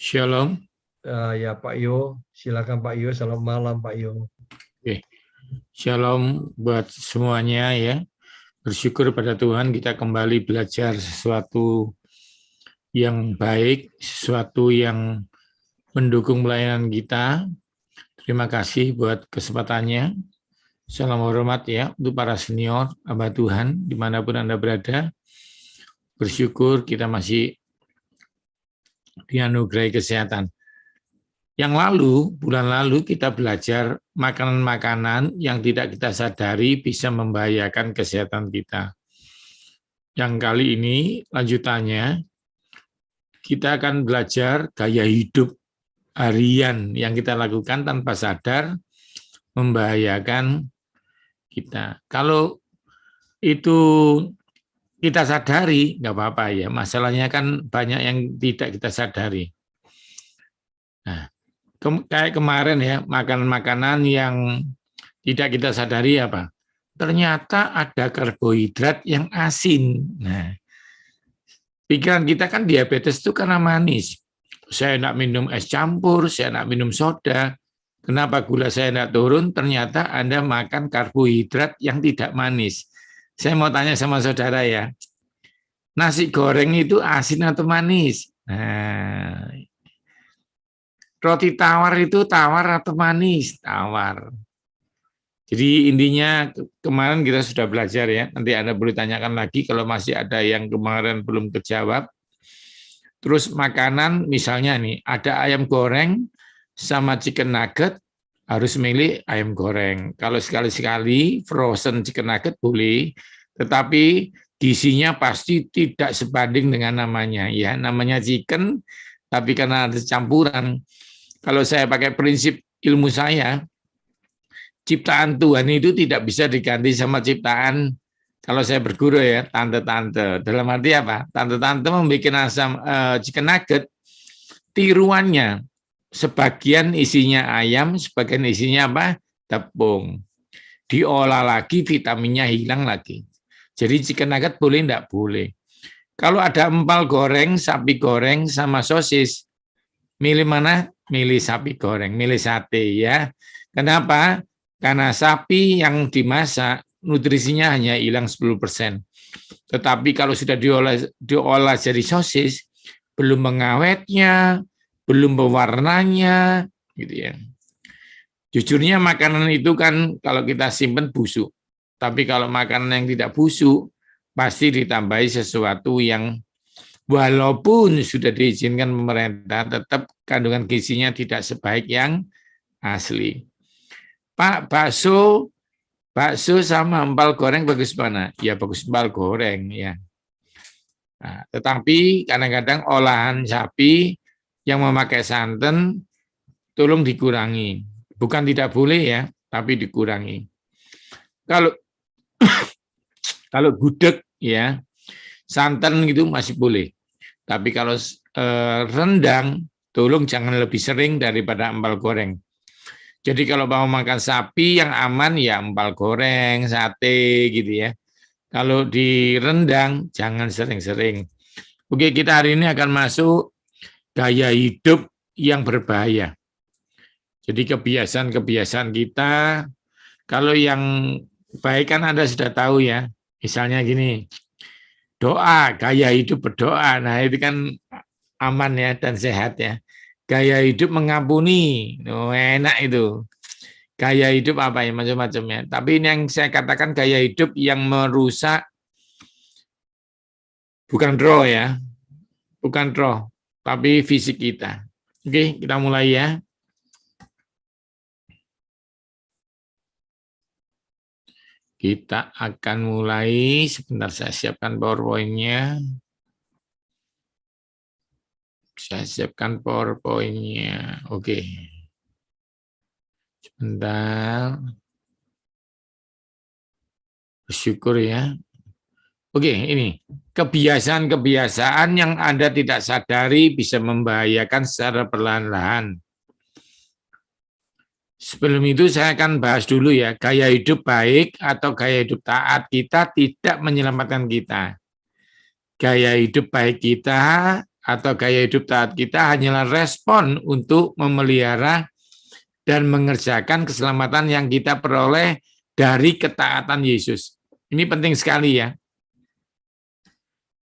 Shalom. Ya Pak Yo, silakan Pak Yo. Selamat malam Pak Yo. Oke. Shalom buat semuanya ya. Bersyukur pada Tuhan kita kembali belajar sesuatu yang baik, sesuatu yang mendukung pelayanan kita. Terima kasih buat kesempatannya. Salam hormat ya untuk para senior, hamba Tuhan, dimanapun Anda berada. Bersyukur kita masih dianugerahi kesehatan. Yang lalu, bulan lalu kita belajar makanan-makanan yang tidak kita sadari bisa membahayakan kesehatan kita. Yang kali ini lanjutannya, kita akan belajar gaya hidup harian yang kita lakukan tanpa sadar membahayakan kita. Kalau itu kita sadari, nggak apa-apa ya. Masalahnya kan banyak yang tidak kita sadari. Nah, kayak kemarin ya, makanan-makanan yang tidak kita sadari apa? Ternyata ada karbohidrat yang asin. Nah, pikiran kita kan diabetes itu karena manis. Saya nak minum es campur, saya nak minum soda. Kenapa gula saya tidak turun? Ternyata Anda makan karbohidrat yang tidak manis. Saya mau tanya sama saudara ya, nasi goreng itu asin atau manis? Nah, roti tawar itu tawar atau manis? Tawar. Jadi intinya kemarin kita sudah belajar ya, nanti Anda boleh tanyakan lagi kalau masih ada yang kemarin belum terjawab. Terus makanan misalnya nih, ada ayam goreng sama chicken nugget, harus milih ayam goreng. Kalau sekali-sekali frozen chicken nugget boleh, tetapi gizinya pasti tidak sebanding dengan namanya. Ya, namanya chicken, tapi karena ada campuran. Kalau saya pakai prinsip ilmu saya, ciptaan Tuhan itu tidak bisa diganti sama ciptaan, kalau saya berguru ya, tante-tante. Dalam arti apa? Tante-tante membuat asam chicken nugget, tiruannya sebagian isinya ayam, sebagian isinya apa? Tepung. Diolah lagi, vitaminnya hilang lagi. Jadi chicken nugget boleh enggak? Boleh. Kalau ada empal goreng, sapi goreng, sama sosis, milih mana? Milih sapi goreng, milih sate ya. Kenapa? Karena sapi yang dimasak, nutrisinya hanya hilang 10%. Tetapi kalau sudah diolah jadi sosis, belum pengawetnya, belum pewarnanya, gitu ya. Jujurnya makanan itu kan kalau kita simpan busuk. Tapi kalau makanan yang tidak busuk, pasti ditambahi sesuatu yang walaupun sudah diizinkan pemerintah, tetap kandungan gizinya tidak sebaik yang asli. Pak, bakso sama empal goreng bagus mana? Ya bagus empal goreng ya. Nah, tetapi kadang-kadang olahan sapi yang memakai santan tolong dikurangi. Bukan tidak boleh ya, tapi dikurangi. Kalau gudeg ya, santan gitu masih boleh. Tapi kalau rendang, tolong jangan lebih sering daripada empal goreng. Jadi kalau mau makan sapi yang aman ya empal goreng, sate gitu ya. Kalau di rendang jangan sering-sering. Oke, kita hari ini akan masuk gaya hidup yang berbahaya. Jadi kebiasaan-kebiasaan kita, kalau yang baik kan Anda sudah tahu ya. Misalnya gini, doa, gaya hidup berdoa. Nah itu kan aman ya dan sehat ya. Gaya hidup mengampuni, enak itu. Gaya hidup apa ya, macam-macam ya. Tapi ini yang saya katakan gaya hidup yang merusak, bukan roh ya, bukan roh, tapi fisik kita. Oke, kita mulai ya. Kita akan mulai, sebentar saya siapkan PowerPoint-nya. Saya siapkan PowerPoint-nya. Oke. Sebentar. Bersyukur ya. Oke, ini. Kebiasaan-kebiasaan yang Anda tidak sadari bisa membahayakan secara perlahan-lahan. Sebelum itu saya akan bahas dulu ya, gaya hidup baik atau gaya hidup taat kita tidak menyelamatkan kita. Gaya hidup baik kita atau gaya hidup taat kita hanyalah respon untuk memelihara dan mengerjakan keselamatan yang kita peroleh dari ketaatan Yesus. Ini penting sekali ya.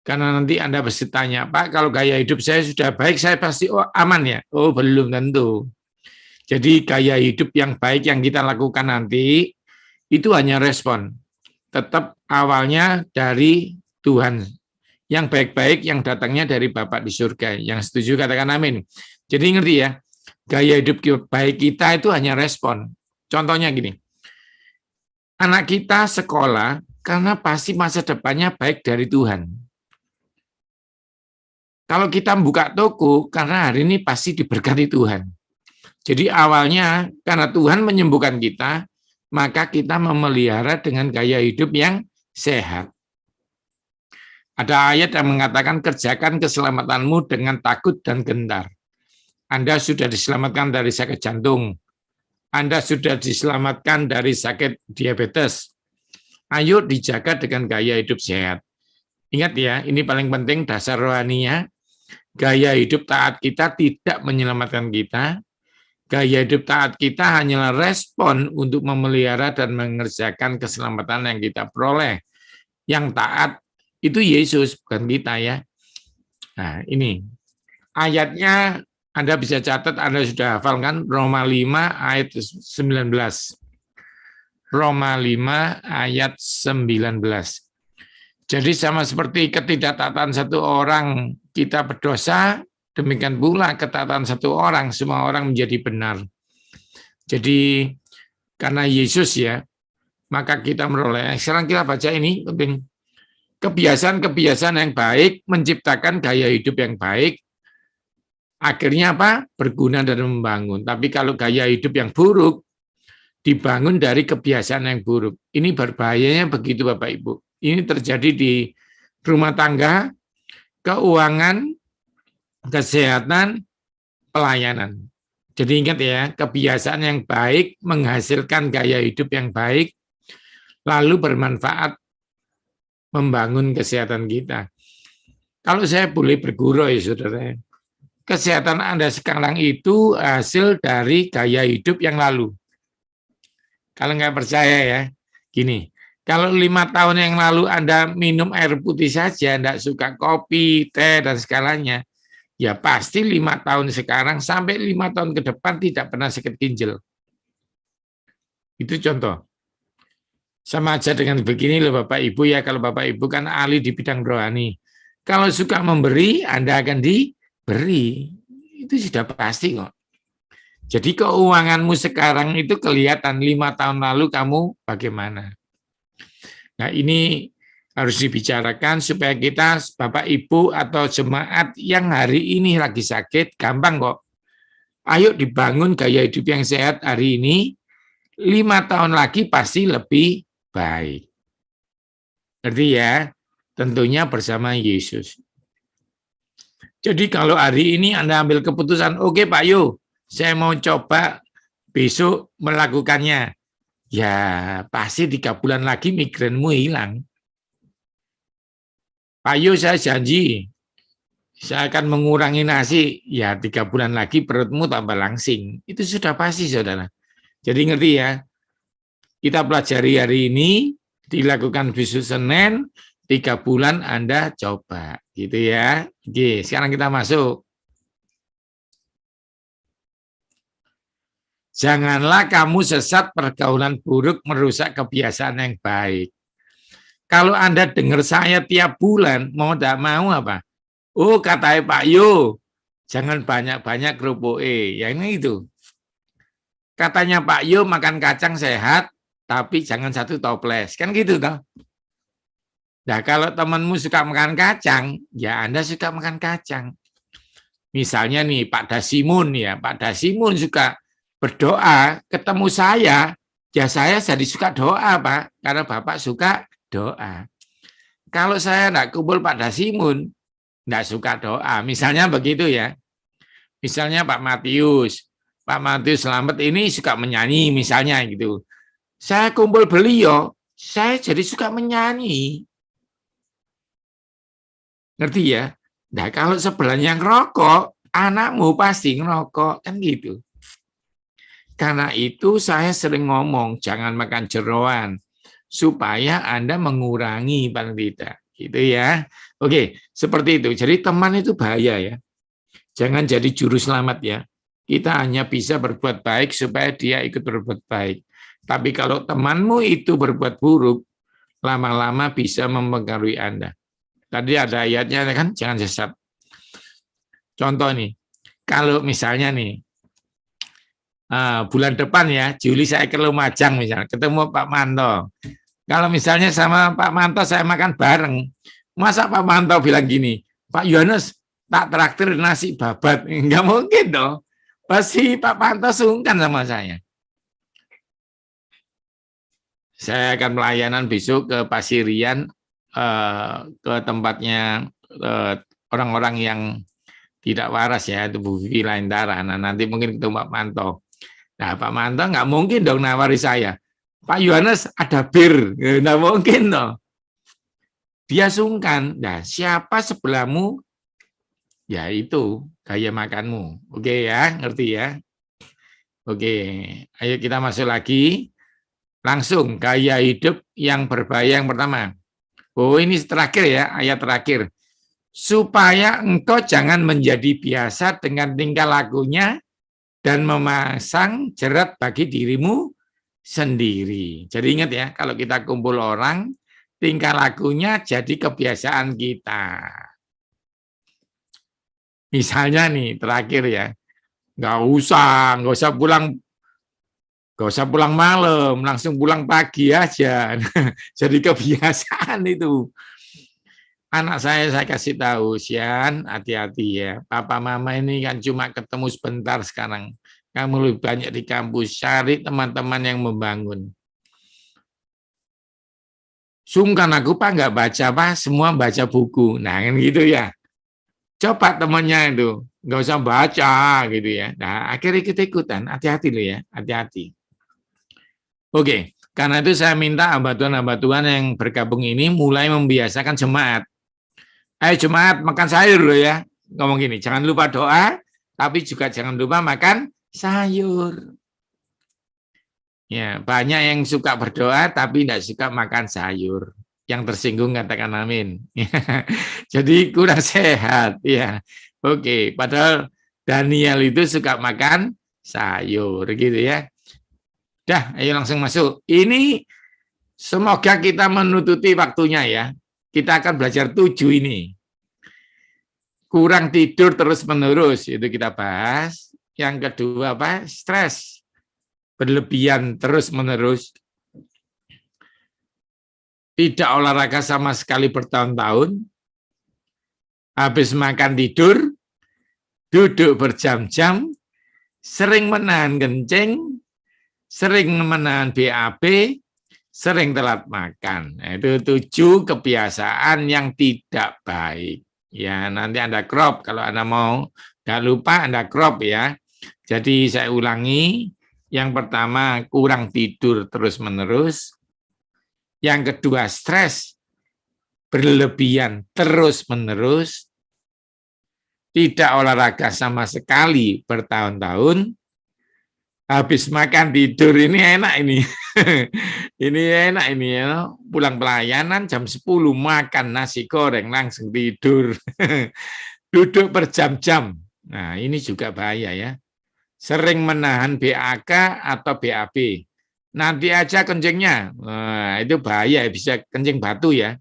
Karena nanti Anda pasti tanya, Pak, kalau gaya hidup saya sudah baik, saya pasti aman ya? Oh, belum tentu. Jadi gaya hidup yang baik yang kita lakukan nanti, itu hanya respon. Tetap awalnya dari Tuhan. Yang baik-baik yang datangnya dari Bapa di surga. Yang setuju katakan amin. Jadi ngerti ya, gaya hidup baik kita itu hanya respon. Contohnya gini, anak kita sekolah karena pasti masa depannya baik dari Tuhan. Kalau kita buka toko, karena hari ini pasti diberkati Tuhan. Jadi awalnya karena Tuhan menyembuhkan kita, maka kita memelihara dengan gaya hidup yang sehat. Ada ayat yang mengatakan kerjakan keselamatanmu dengan takut dan gentar. Anda sudah diselamatkan dari sakit jantung. Anda sudah diselamatkan dari sakit diabetes. Ayo dijaga dengan gaya hidup sehat. Ingat ya, ini paling penting dasar rohaninya. Gaya hidup taat kita tidak menyelamatkan kita. Gaya hidup taat kita hanyalah respon untuk memelihara dan mengerjakan keselamatan yang kita peroleh. Yang taat itu Yesus, bukan kita ya. Nah, ini ayatnya Anda bisa catat, Anda sudah hafal kan? Roma 5 ayat 19. Roma 5 ayat 19. Jadi sama seperti ketidaktaatan satu orang kita berdosa, demikian pula ketaatan satu orang, semua orang menjadi benar. Jadi karena Yesus ya, maka kita meroleh. Sekarang kita baca ini, penting. Kebiasaan-kebiasaan yang baik menciptakan gaya hidup yang baik. Akhirnya apa? Berguna dan membangun. Tapi kalau gaya hidup yang buruk dibangun dari kebiasaan yang buruk. Ini berbahayanya begitu Bapak Ibu. Ini terjadi di rumah tangga, keuangan, kesehatan, pelayanan. Jadi ingat ya, kebiasaan yang baik menghasilkan gaya hidup yang baik, lalu bermanfaat membangun kesehatan kita. Kalau saya boleh bergurau ya saudara, kesehatan Anda sekarang itu hasil dari gaya hidup yang lalu. Kalau nggak percaya ya, gini, kalau 5 tahun yang lalu Anda minum air putih saja, tidak suka kopi, teh, dan segalanya, ya pasti 5 tahun sekarang sampai 5 tahun ke depan tidak pernah sakit ginjal. Itu contoh. Sama aja dengan begini loh Bapak Ibu ya, kalau Bapak Ibu kan ahli di bidang rohani. Kalau suka memberi, Anda akan diberi. Itu sudah pasti kok. Jadi keuanganmu sekarang itu kelihatan 5 tahun lalu kamu bagaimana. Nah ini harus dibicarakan supaya kita Bapak Ibu atau jemaat yang hari ini lagi sakit, gampang kok. Ayo dibangun gaya hidup yang sehat hari ini, 5 tahun lagi pasti lebih baik. Ngerti ya? Tentunya bersama Yesus. Jadi kalau hari ini Anda ambil keputusan, oke Pak Yo, saya mau coba besok melakukannya. Ya pasti 3 bulan lagi migrainmu hilang. Pak Yo saya janji, saya akan mengurangi nasi. Ya 3 bulan lagi perutmu tambah langsing. Itu sudah pasti saudara. Jadi ngerti ya? Kita pelajari hari ini, dilakukan besok Senin, 3 bulan Anda coba, gitu ya. Oke, sekarang kita masuk. Janganlah kamu sesat pergaulan buruk merusak kebiasaan yang baik. Kalau Anda dengar saya tiap bulan, mau tidak mau apa? Oh, katanya Pak Yo, jangan banyak-banyak kerupuk. Ya ini itu. Katanya Pak Yo makan kacang sehat, tapi jangan 1 toples. Kan gitu toh. Nah, kalau temanmu suka makan kacang, ya Anda suka makan kacang. Misalnya nih Pak Dasimun ya, Pak Dasimun suka berdoa, ketemu saya, ya saya jadi suka doa Pak, karena Bapak suka doa. Kalau saya enggak kumpul Pak Dasimun, enggak suka doa. Misalnya begitu ya. Misalnya Pak Matius Slamet ini suka menyanyi misalnya gitu. Saya kumpul beliau, saya jadi suka menyanyi. Ngerti ya? Nah, kalau sebelahnya ngerokok, anakmu pasti ngerokok, kan gitu. Karena itu saya sering ngomong, jangan makan jeroan, supaya Anda mengurangi paling tidak. Gitu ya. Oke, seperti itu. Jadi teman itu bahaya ya. Jangan jadi juru selamat ya. Kita hanya bisa berbuat baik supaya dia ikut berbuat baik. Tapi kalau temanmu itu berbuat buruk, lama-lama bisa mempengaruhi Anda. Tadi ada ayatnya kan, jangan sesat. Contoh nih, kalau misalnya nih, bulan depan ya, Juli saya ke Lumajang misalnya, ketemu Pak Manto. Kalau misalnya sama Pak Manto saya makan bareng, masa Pak Manto bilang gini, Pak Yohanes, tak traktir nasi babat. Enggak mungkin dong. Pasti Pak Manto sungkan sama saya. Saya akan pelayanan besok ke Pasirian, ke tempatnya orang-orang yang tidak waras ya, itu Bu Vivi Laindara. Nah, nanti mungkin ketemu Pak Manto. Nah, Pak Manto nggak mungkin dong nawari saya. Pak Yohanes ada bir, nggak mungkin dong. Dia sungkan. Nah, siapa sebelahmu? Ya itu gaya makanmu. Oke ya, ngerti ya? Oke, ayo kita masuk lagi. Langsung gaya hidup yang berbahaya yang pertama. Oh, ini terakhir ya, ayat terakhir. Supaya engkau jangan menjadi biasa dengan tingkah lakunya dan memasang jerat bagi dirimu sendiri. Jadi ingat ya, kalau kita kumpul orang, tingkah lakunya jadi kebiasaan kita. Misalnya nih, terakhir ya, nggak usah pulang malam, langsung pulang pagi aja. Jadi kebiasaan itu. Anak saya kasih tahu, Sian, hati-hati ya. Papa mama ini kan cuma ketemu sebentar sekarang. Kamu lebih banyak di kampus, cari teman-teman yang membangun. Sungkan aku Pak nggak baca Pak, semua baca buku. Nah kan gitu ya. Coba temannya itu, nggak usah baca gitu ya. Nah akhirnya ikut-ikutan, hati-hati loh ya, hati-hati. Oke, karena itu saya minta hamba Tuhan yang bergabung ini mulai membiasakan jemaat. Ayo jemaat makan sayur loh ya. Ngomong gini, jangan lupa doa, tapi juga jangan lupa makan sayur. Ya, banyak yang suka berdoa tapi tidak suka makan sayur. Yang tersinggung katakan amin. Jadi kurang sehat ya. Oke, padahal Daniel itu suka makan sayur gitu ya. Dah, ayo langsung masuk. Ini semoga kita menutupi waktunya ya. Kita akan belajar 7 ini. Kurang tidur terus-menerus, itu kita bahas. Yang kedua apa? Stres. Berlebihan terus-menerus. Tidak olahraga sama sekali bertahun-tahun. Habis makan tidur, duduk berjam-jam, sering menahan kencing, sering menahan BAB, sering telat makan. Nah, itu 7 kebiasaan yang tidak baik. Ya, nanti Anda crop kalau Anda mau. Jangan lupa Anda crop ya. Jadi saya ulangi. Yang pertama, kurang tidur terus-menerus. Yang kedua, stres berlebihan terus-menerus. Tidak olahraga sama sekali bertahun-tahun. Habis makan tidur ini enak ini. Ini enak ini ya. Pulang pelayanan jam 10 makan nasi goreng langsung tidur. Duduk berjam-jam. Nah, ini juga bahaya ya. Sering menahan BAK atau BAB. Nanti aja kencingnya. Nah, itu bahaya, bisa kencing batu ya.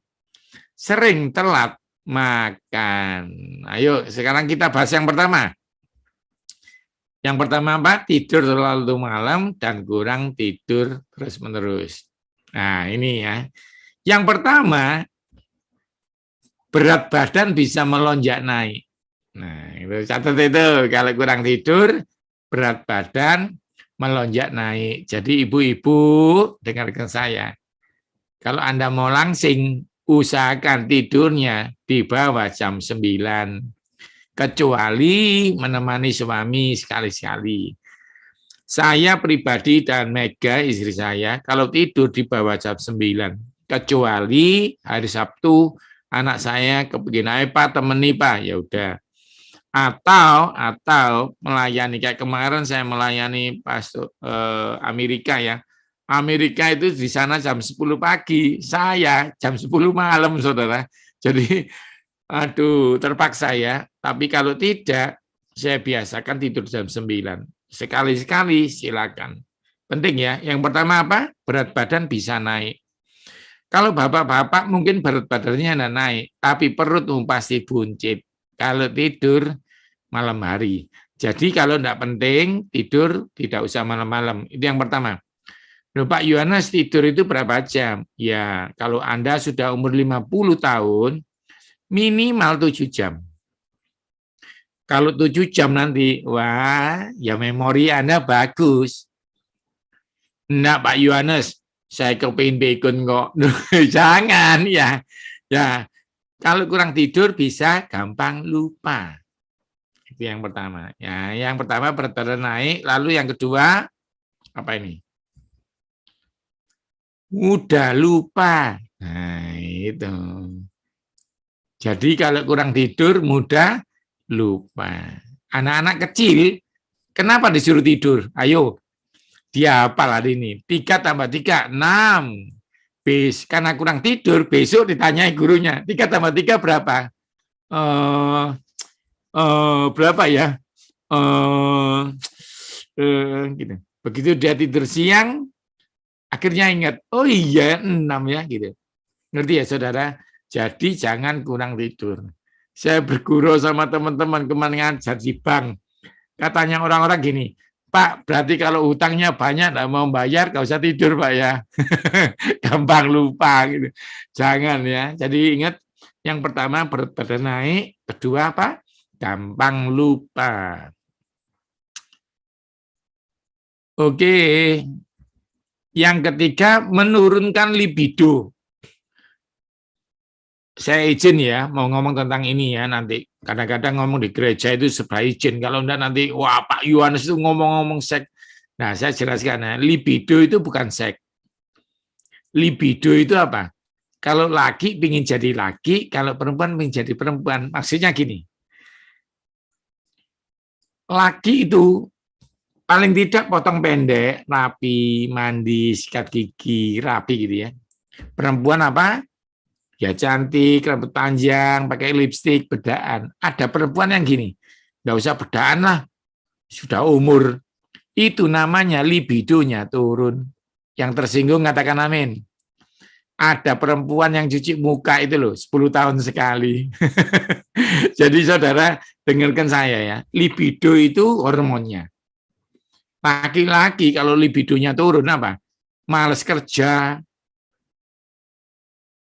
Sering telat makan. Ayo, sekarang kita bahas yang pertama. Yang pertama apa? Tidur terlalu malam dan kurang tidur terus-menerus. Nah, ini ya. Yang pertama, berat badan bisa melonjak naik. Nah, itu catat itu. Kalau kurang tidur, berat badan melonjak naik. Jadi ibu-ibu, dengarkan saya. Kalau Anda mau langsing, usahakan tidurnya di bawah jam 9. Kecuali menemani suami sekali-sekali. Saya pribadi dan Mega istri saya kalau tidur di bawah jam 9, kecuali hari Sabtu anak saya kepingin Pak temeni Pak, ya udah. Atau melayani kayak kemarin saya melayani pas Amerika ya. Amerika itu di sana jam 10 pagi, saya jam 10 malam, Saudara. Jadi aduh, terpaksa ya. Tapi kalau tidak, saya biasakan tidur jam 9. Sekali-sekali silakan. Penting ya. Yang pertama apa? Berat badan bisa naik. Kalau bapak-bapak mungkin berat badannya tidak naik, tapi perut pasti buncit. Kalau tidur malam hari. Jadi kalau tidak penting, tidur tidak usah malam-malam. Itu yang pertama. Loh, Pak Yohanes, tidur itu berapa jam? Ya, kalau Anda sudah umur 50 tahun, minimal 7 jam. Kalau 7 jam nanti, wah, ya memori Anda bagus. Enggak, Pak Yohanes, saya kepingin bacon kok. Jangan, ya. Ya, kalau kurang tidur bisa gampang lupa. Itu yang pertama. Ya, yang pertama berat badan naik, lalu yang kedua apa ini? Mudah lupa. Nah, itu. Jadi kalau kurang tidur mudah lupa. Anak-anak kecil, kenapa disuruh tidur? Ayo, dia hafal hari ini. 3 tambah 3, 6. Karena kurang tidur, besok ditanyai gurunya. 3 tambah 3 berapa? Berapa ya? Gitu. Begitu dia tidur siang, akhirnya ingat, oh iya 6 ya, gitu. Ngerti ya saudara? Jadi jangan kurang tidur. Saya berguru sama teman-teman kemarin ngajar di bank. Katanya orang-orang gini, Pak, berarti kalau hutangnya banyak, nggak mau bayar, nggak usah tidur Pak ya. Gampang lupa gitu. Jangan ya. Jadi ingat, yang pertama berat badan naik, kedua apa? Gampang lupa. Oke. Yang ketiga, menurunkan libido. Saya izin ya, mau ngomong tentang ini ya nanti. Kadang-kadang ngomong di gereja itu serba izin. Kalau enggak nanti, wah Pak Yohanes itu ngomong-ngomong seks. Nah, saya jelaskan ya, libido itu bukan seks. Libido itu apa? Kalau laki ingin jadi laki, kalau perempuan ingin jadi perempuan. Maksudnya gini, laki itu paling tidak potong pendek, rapi, mandi, sikat gigi, rapi gitu ya. Perempuan apa? Ya cantik, rambut panjang, pakai lipstik, bedaan. Ada perempuan yang gini, nggak usah bedaan lah, sudah umur. Itu namanya libidonya turun. Yang tersinggung katakan amin. Ada perempuan yang cuci muka itu loh, 10 tahun sekali. Jadi saudara, dengarkan saya ya, libido itu hormonnya. Laki-laki kalau libidonya turun apa? Males kerja,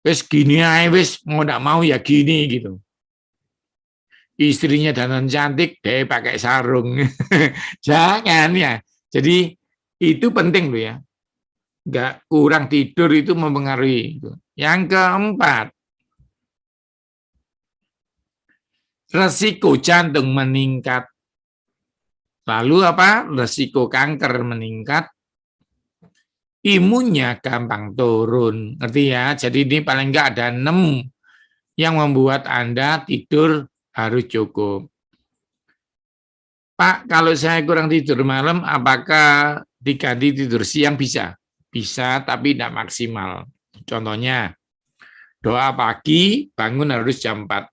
wes gini aja, wes mau nggak mau ya gini gitu. Istrinya dandan cantik, deh pakai sarung. Jangan ya. Jadi itu penting loh ya. Nggak kurang tidur itu mempengaruhi. Yang keempat, resiko jantung meningkat. Lalu apa? Resiko kanker meningkat. Imunnya gampang turun. Ngerti ya? Jadi ini paling nggak ada 6 yang membuat Anda tidur harus cukup. Pak, kalau saya kurang tidur malam, apakah diganti tidur siang? Bisa. Bisa, tapi tidak maksimal. Contohnya, doa pagi, bangun harus jam 4.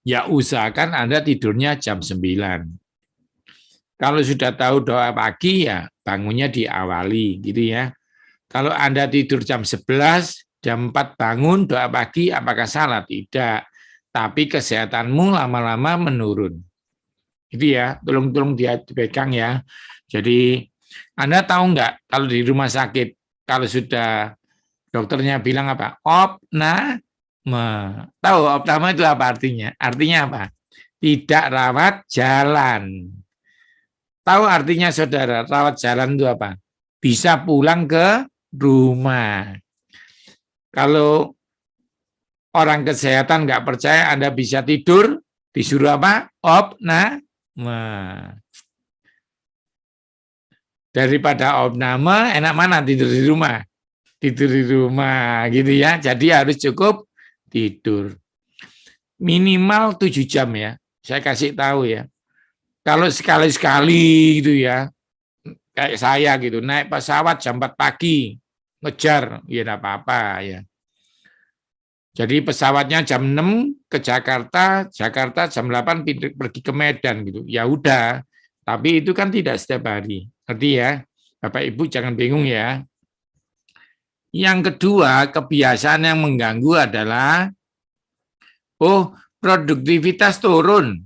Ya usahakan Anda tidurnya jam 9. Kalau sudah tahu doa pagi, ya bangunnya diawali, gitu ya. Kalau Anda tidur jam 11, jam 4 bangun, doa pagi, apakah salah? Tidak. Tapi kesehatanmu lama-lama menurun. Itu ya, tolong dia dipegang ya. Jadi, Anda tahu nggak, kalau di rumah sakit, kalau sudah dokternya bilang apa? Opname. Tahu opname itu apa artinya? Artinya apa? Tidak rawat jalan. Tahu artinya saudara, rawat jalan itu apa? Bisa pulang ke rumah. Kalau orang kesehatan nggak percaya Anda bisa tidur, disuruh apa? Opname. Daripada opname, enak mana tidur di rumah? tidur di rumah gitu ya. Jadi harus cukup tidur. Minimal 7 jam ya. Saya kasih tahu ya. Kalau sekali-sekali gitu ya, kayak saya gitu, naik pesawat jam 4 pagi, ngejar, ya enggak apa-apa ya. Jadi pesawatnya jam 6 ke Jakarta, Jakarta jam 8 pergi ke Medan gitu. Ya udah, tapi itu kan tidak setiap hari. Ngerti ya? Bapak Ibu jangan bingung ya. Yang kedua, kebiasaan yang mengganggu adalah produktivitas turun.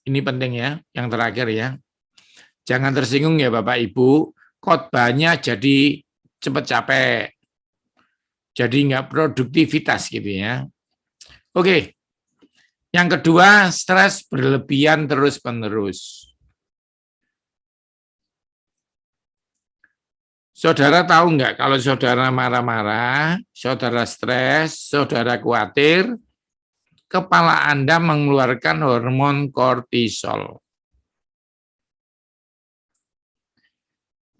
Ini penting ya, yang terakhir ya. Jangan tersinggung ya Bapak Ibu, khotbahnya jadi cepat capek. Jadi nggak produktivitas gitu ya. Oke, yang kedua, stres berlebihan terus-menerus. Saudara tahu nggak kalau saudara marah-marah, saudara stres, saudara khawatir, kepala Anda mengeluarkan hormon kortisol.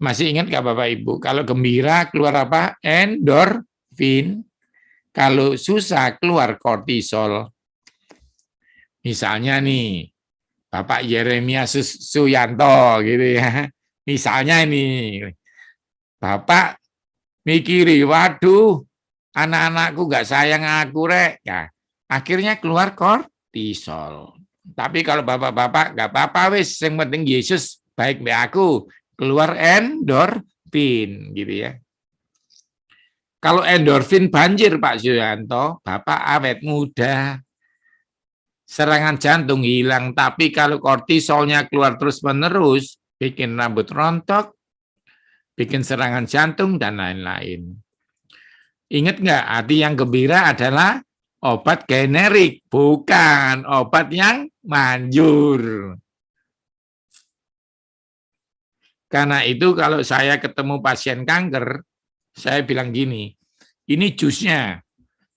Masih ingat nggak Bapak Ibu? Kalau gembira keluar apa? Endorfin. Kalau susah keluar kortisol. Misalnya nih, Bapak Yeremia Suyanto gitu ya. Misalnya ini, Bapak mikiri, waduh, anak-anakku nggak sayang aku rek. Ya, akhirnya keluar kortisol. Tapi kalau bapak-bapak nggak apa-apa wis, yang penting Yesus baik be aku, keluar endorfin gitu ya. Kalau endorfin banjir Pak Suyanto, Bapak awet muda, serangan jantung hilang. Tapi kalau kortisolnya keluar terus-menerus, bikin rambut rontok, bikin serangan jantung, dan lain-lain. Ingat nggak, arti yang gembira adalah obat generik, bukan obat yang manjur. Karena itu kalau saya ketemu pasien kanker, saya bilang gini, ini jusnya,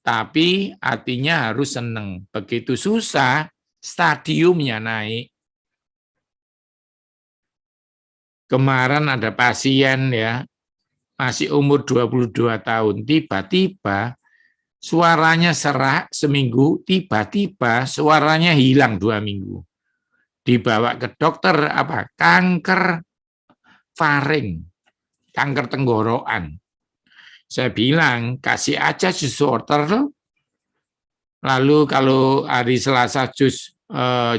tapi artinya harus seneng. Begitu susah, stadiumnya naik. Kemarin ada pasien ya, masih umur 22 tahun, tiba-tiba suaranya serak seminggu, tiba-tiba suaranya hilang 2 minggu. Dibawa ke dokter apa? Kanker faring, kanker tenggorokan. Saya bilang, kasih aja jus wortel, lalu kalau hari Selasa jus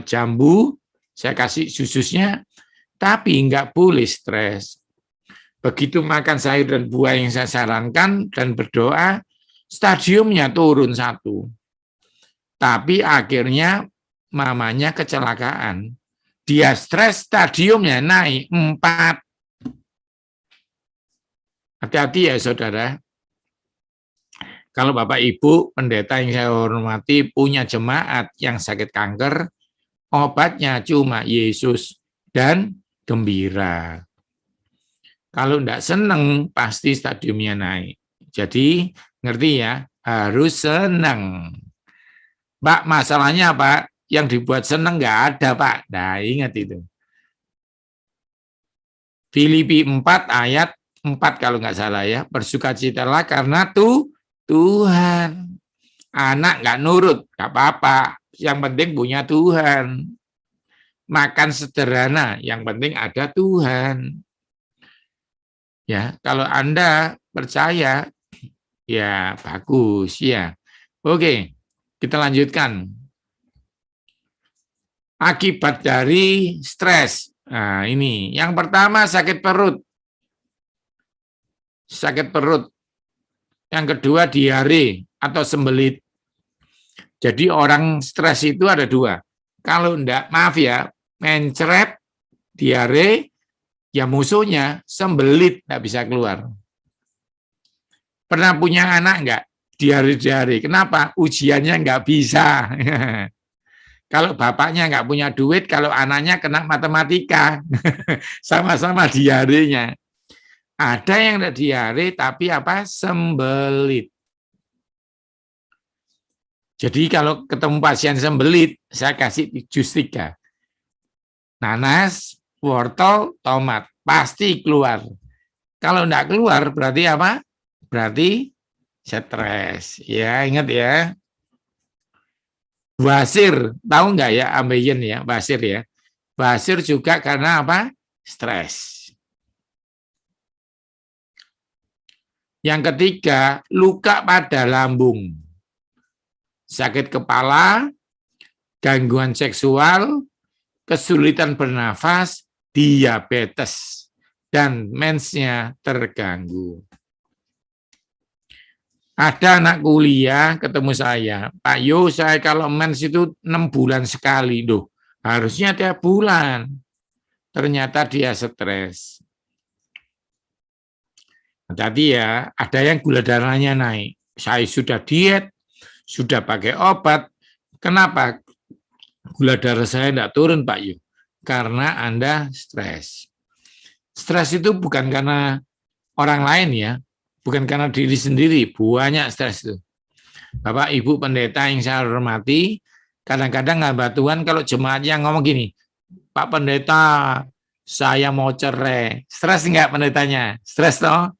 jambu, saya kasih jus-jusnya, tapi nggak boleh stres. Begitu makan sayur dan buah yang saya sarankan dan berdoa, stadiumnya turun 1. Tapi akhirnya mamanya kecelakaan. Dia stres, stadiumnya naik 4. Hati-hati ya saudara. Kalau Bapak Ibu pendeta yang saya hormati punya jemaat yang sakit kanker, obatnya cuma Yesus dan gembira. Kalau enggak seneng, pasti stadiumnya naik. Jadi, ngerti ya, harus seneng. Pak, masalahnya Pak, yang dibuat seneng enggak ada Pak. Nah, ingat itu. Filipi 4 ayat 4 kalau enggak salah ya. Bersukacitalah karena Tuhan. Anak enggak nurut, enggak apa-apa. Yang penting punya Tuhan. Makan sederhana, yang penting ada Tuhan. Ya, kalau Anda percaya, ya bagus ya. Oke, kita lanjutkan. Akibat dari stres. Nah, ini yang pertama sakit perut. Sakit perut. Yang kedua diare atau sembelit. Jadi orang stres itu ada 2. Kalau enggak, maaf ya, mencret, diare, ya musuhnya sembelit, enggak bisa keluar. Pernah punya anak enggak? Diare-diare. Kenapa? Ujiannya enggak bisa. Kalau bapaknya enggak punya duit, kalau anaknya kena matematika. Sama-sama diarenya. Ada yang enggak diare, tapi apa? Sembelit. Jadi kalau ketemu pasien sembelit, saya kasih jus 3. Nanas, wortel, tomat. Pasti keluar. Kalau enggak keluar, berarti apa? berarti stres. Ya, ingat ya. Basir, tahu nggak ya ambeien ya, basir ya. Basir juga karena apa? Stres. Yang ketiga, luka pada lambung. Sakit kepala, gangguan seksual, kesulitan bernafas, diabetes, dan mensnya terganggu. Ada anak kuliah ketemu saya, Pak Yo, saya kalau mens itu 6 bulan sekali, loh, harusnya tiap bulan. Ternyata dia stres. Tadi ya, ada yang gula darahnya naik. Saya sudah diet, sudah pakai obat. Kenapa gula darah saya tidak turun, Pak Yu? Karena Anda stres. Stres itu bukan karena orang lain ya, bukan karena diri sendiri, banyak stres itu. Bapak Ibu pendeta yang saya hormati, kadang-kadang hamba Tuhan kalau jemaatnya ngomong gini, Pak Pendeta, saya mau cerai. Stres enggak pendetanya? Stres toh?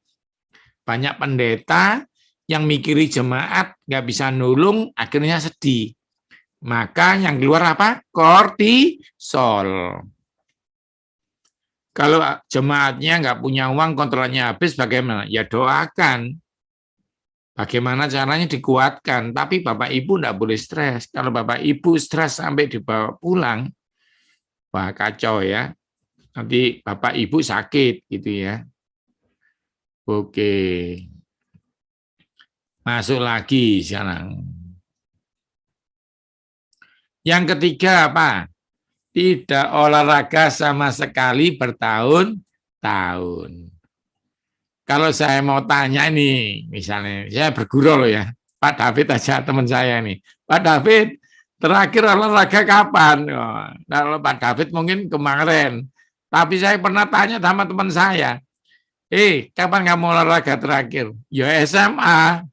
Banyak pendeta yang mikiri jemaat nggak bisa nulung, akhirnya sedih. Maka yang keluar apa? Kortisol. Kalau jemaatnya nggak punya uang, kontrolnya habis, bagaimana? Ya doakan. Bagaimana caranya dikuatkan. Tapi Bapak Ibu nggak boleh stres. Kalau Bapak Ibu stres sampai dibawa pulang, wah kacau ya. Nanti Bapak Ibu sakit gitu ya. Oke. Masuk lagi sekarang. Yang ketiga apa? Tidak olahraga sama sekali bertahun-tahun. Kalau saya mau tanya nih, misalnya saya berguru loh ya, Pak David aja teman saya nih. Pak David, terakhir olahraga kapan? Oh, kalau Pak David mungkin kemarin. Tapi saya pernah tanya sama teman saya, kapan kamu olahraga terakhir? Ya SMA,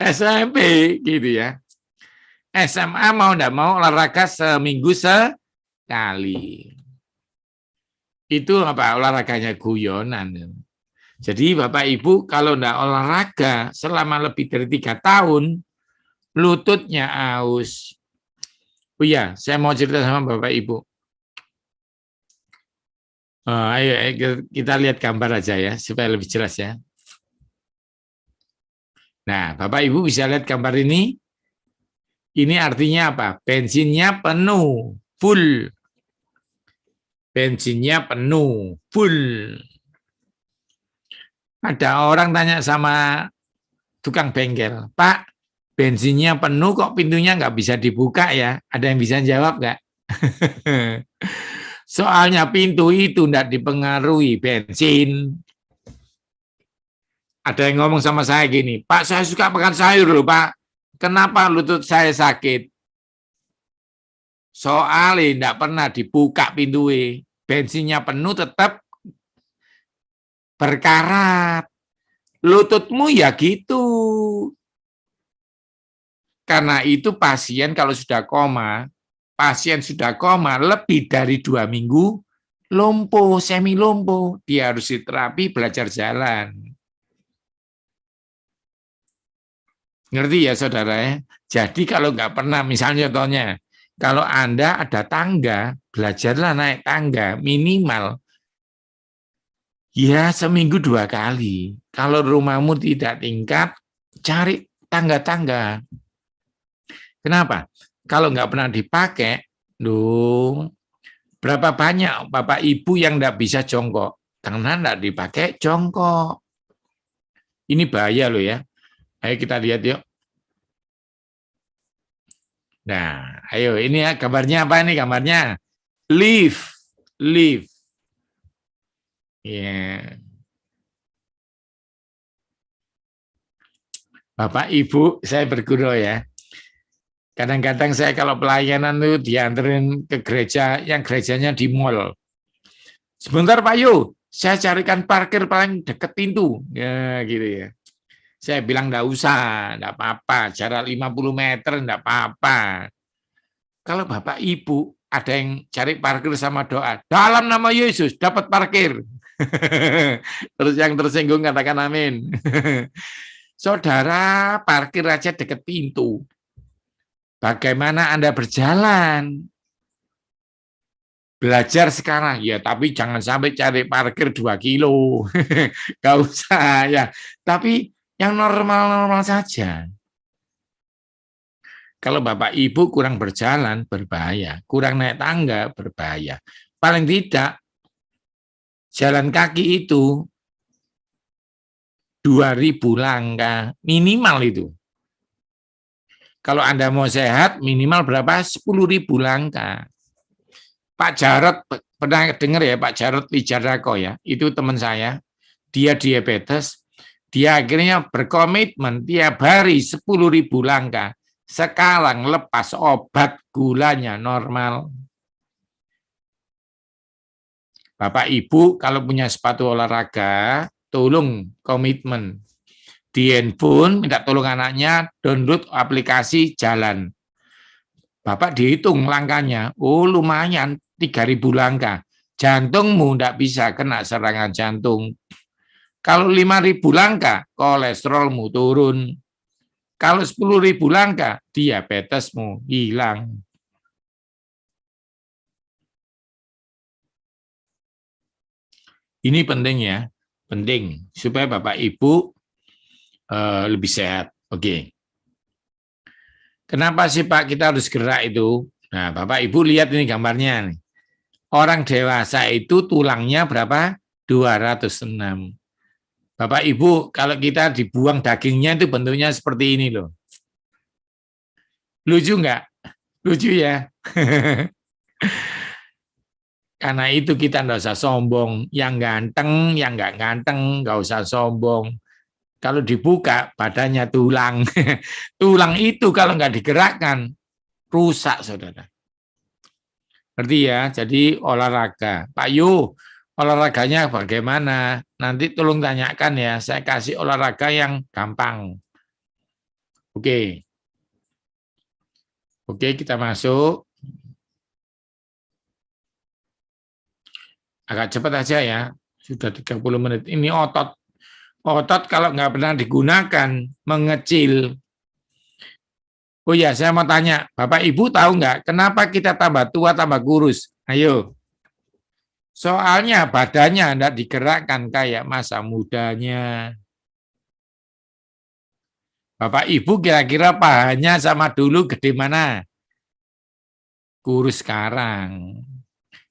SMP gitu ya. SMA mau enggak mau olahraga seminggu sekali. Itu apa? Olahraganya guyonan. Jadi Bapak Ibu kalau enggak olahraga selama lebih dari 3 tahun, lututnya aus. Oh iya, saya mau cerita sama Bapak Ibu. Ayo kita lihat gambar aja ya, supaya lebih jelas ya. Nah, Bapak Ibu bisa lihat gambar ini. Ini artinya apa? Bensinnya penuh, full. Bensinnya penuh, full. Ada orang tanya sama tukang bengkel, Pak, bensinnya penuh kok pintunya nggak bisa dibuka ya? Ada yang bisa jawab nggak? Soalnya pintu itu tidak dipengaruhi bensin. Ada yang ngomong sama saya gini, Pak, saya suka makan sayur loh, Pak. Kenapa lutut saya sakit? Soalnya tidak pernah dibuka pintunya. Bensinnya penuh tetap berkarat. Lututmu ya gitu. Karena itu pasien kalau sudah koma, lebih dari 2 minggu, lumpuh, semi lumpuh. Dia harus diterapi, belajar jalan. Ngerti ya saudara ya? Jadi kalau nggak pernah, misalnya contohnya, kalau Anda ada tangga, belajarlah naik tangga minimal ya seminggu 2 kali. Kalau rumahmu tidak tingkat, cari tangga-tangga. Kenapa? Kalau nggak pernah dipakai, berapa banyak Bapak Ibu yang nggak bisa jongkok? Karena nggak dipakai jongkok. Ini bahaya loh ya. Ayo kita lihat yuk. Nah, ayo ini ya gambarnya apa nih gambarnya? Lift. Ya. Bapak Ibu, saya berguru ya. Kadang-kadang saya kalau pelayanan itu dianterin ke gereja, yang gerejanya di mall. Sebentar Pak Yu, saya carikan parkir paling dekat pintu. Ya gitu ya. Saya bilang enggak usah, enggak apa-apa, jarak 50 meter enggak apa-apa. Kalau Bapak Ibu ada yang cari parkir sama doa, dalam nama Yesus dapat parkir. Terus yang tersinggung katakan amin. Saudara parkir aja dekat pintu. Bagaimana Anda berjalan? Belajar sekarang, ya tapi jangan sampai cari parkir 2 kilo. Gak usah ya. Tapi yang normal-normal saja. Kalau Bapak Ibu kurang berjalan, berbahaya. Kurang naik tangga, berbahaya. Paling tidak, jalan kaki itu 2.000 langkah, minimal itu. Kalau Anda mau sehat, minimal berapa? 10.000 langkah. Pak Jarot, pernah dengar ya Pak Jarot Wijardako ya, itu teman saya, dia diabetes, dia akhirnya berkomitmen tiap hari 10.000 langkah, sekarang lepas obat gulanya normal. Bapak Ibu kalau punya sepatu olahraga, tolong komitmen. Di handphone, minta tolong anaknya download aplikasi jalan. Bapak dihitung langkahnya, oh lumayan 3.000 langkah. Jantungmu tidak bisa kena serangan jantung. Kalau 5.000 langkah, kolesterolmu turun. Kalau 10.000 langkah, diabetesmu hilang. Ini penting ya, penting supaya Bapak Ibu lebih sehat. Oke. Kenapa sih Pak kita harus gerak itu? Nah, Bapak Ibu lihat ini gambarnya nih. Orang dewasa itu tulangnya berapa? 206. Bapak Ibu, kalau kita dibuang dagingnya itu bentuknya seperti ini loh. Lucu nggak? Lucu ya. Karena itu kita nggak usah sombong. Yang ganteng, yang nggak ganteng, nggak usah sombong. Kalau dibuka, badannya tulang. Tulang itu kalau nggak digerakkan, rusak, saudara. Ngerti ya? Jadi olahraga. Pak Yu, olahraganya bagaimana? Nanti tolong tanyakan ya, saya kasih olahraga yang gampang. Oke. Oke, kita masuk. Agak cepat aja ya, sudah 30 menit. Ini otot. Otot kalau nggak pernah digunakan, mengecil. Oh ya, saya mau tanya, Bapak Ibu tahu nggak kenapa kita tambah tua, tambah kurus? Ayo. Soalnya badannya tidak digerakkan kayak masa mudanya. Bapak Ibu kira-kira pahanya sama dulu gede mana? Kurus sekarang.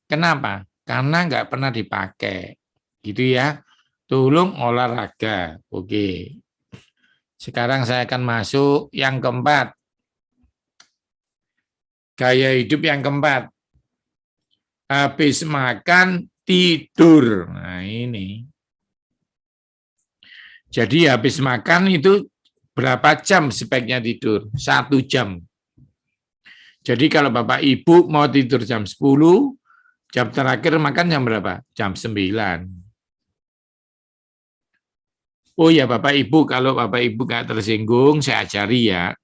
Kenapa? Karena nggak pernah dipakai. Gitu ya. Tolong olahraga. Oke. Sekarang saya akan masuk yang keempat. Gaya hidup yang keempat. Habis makan, tidur. Nah ini. Jadi habis makan itu berapa jam sebaiknya tidur? 1 jam. Jadi kalau Bapak Ibu mau tidur jam 10, jam terakhir makan jam berapa? Jam 9. Oh ya Bapak Ibu, kalau Bapak Ibu nggak tersinggung, saya ajari ya.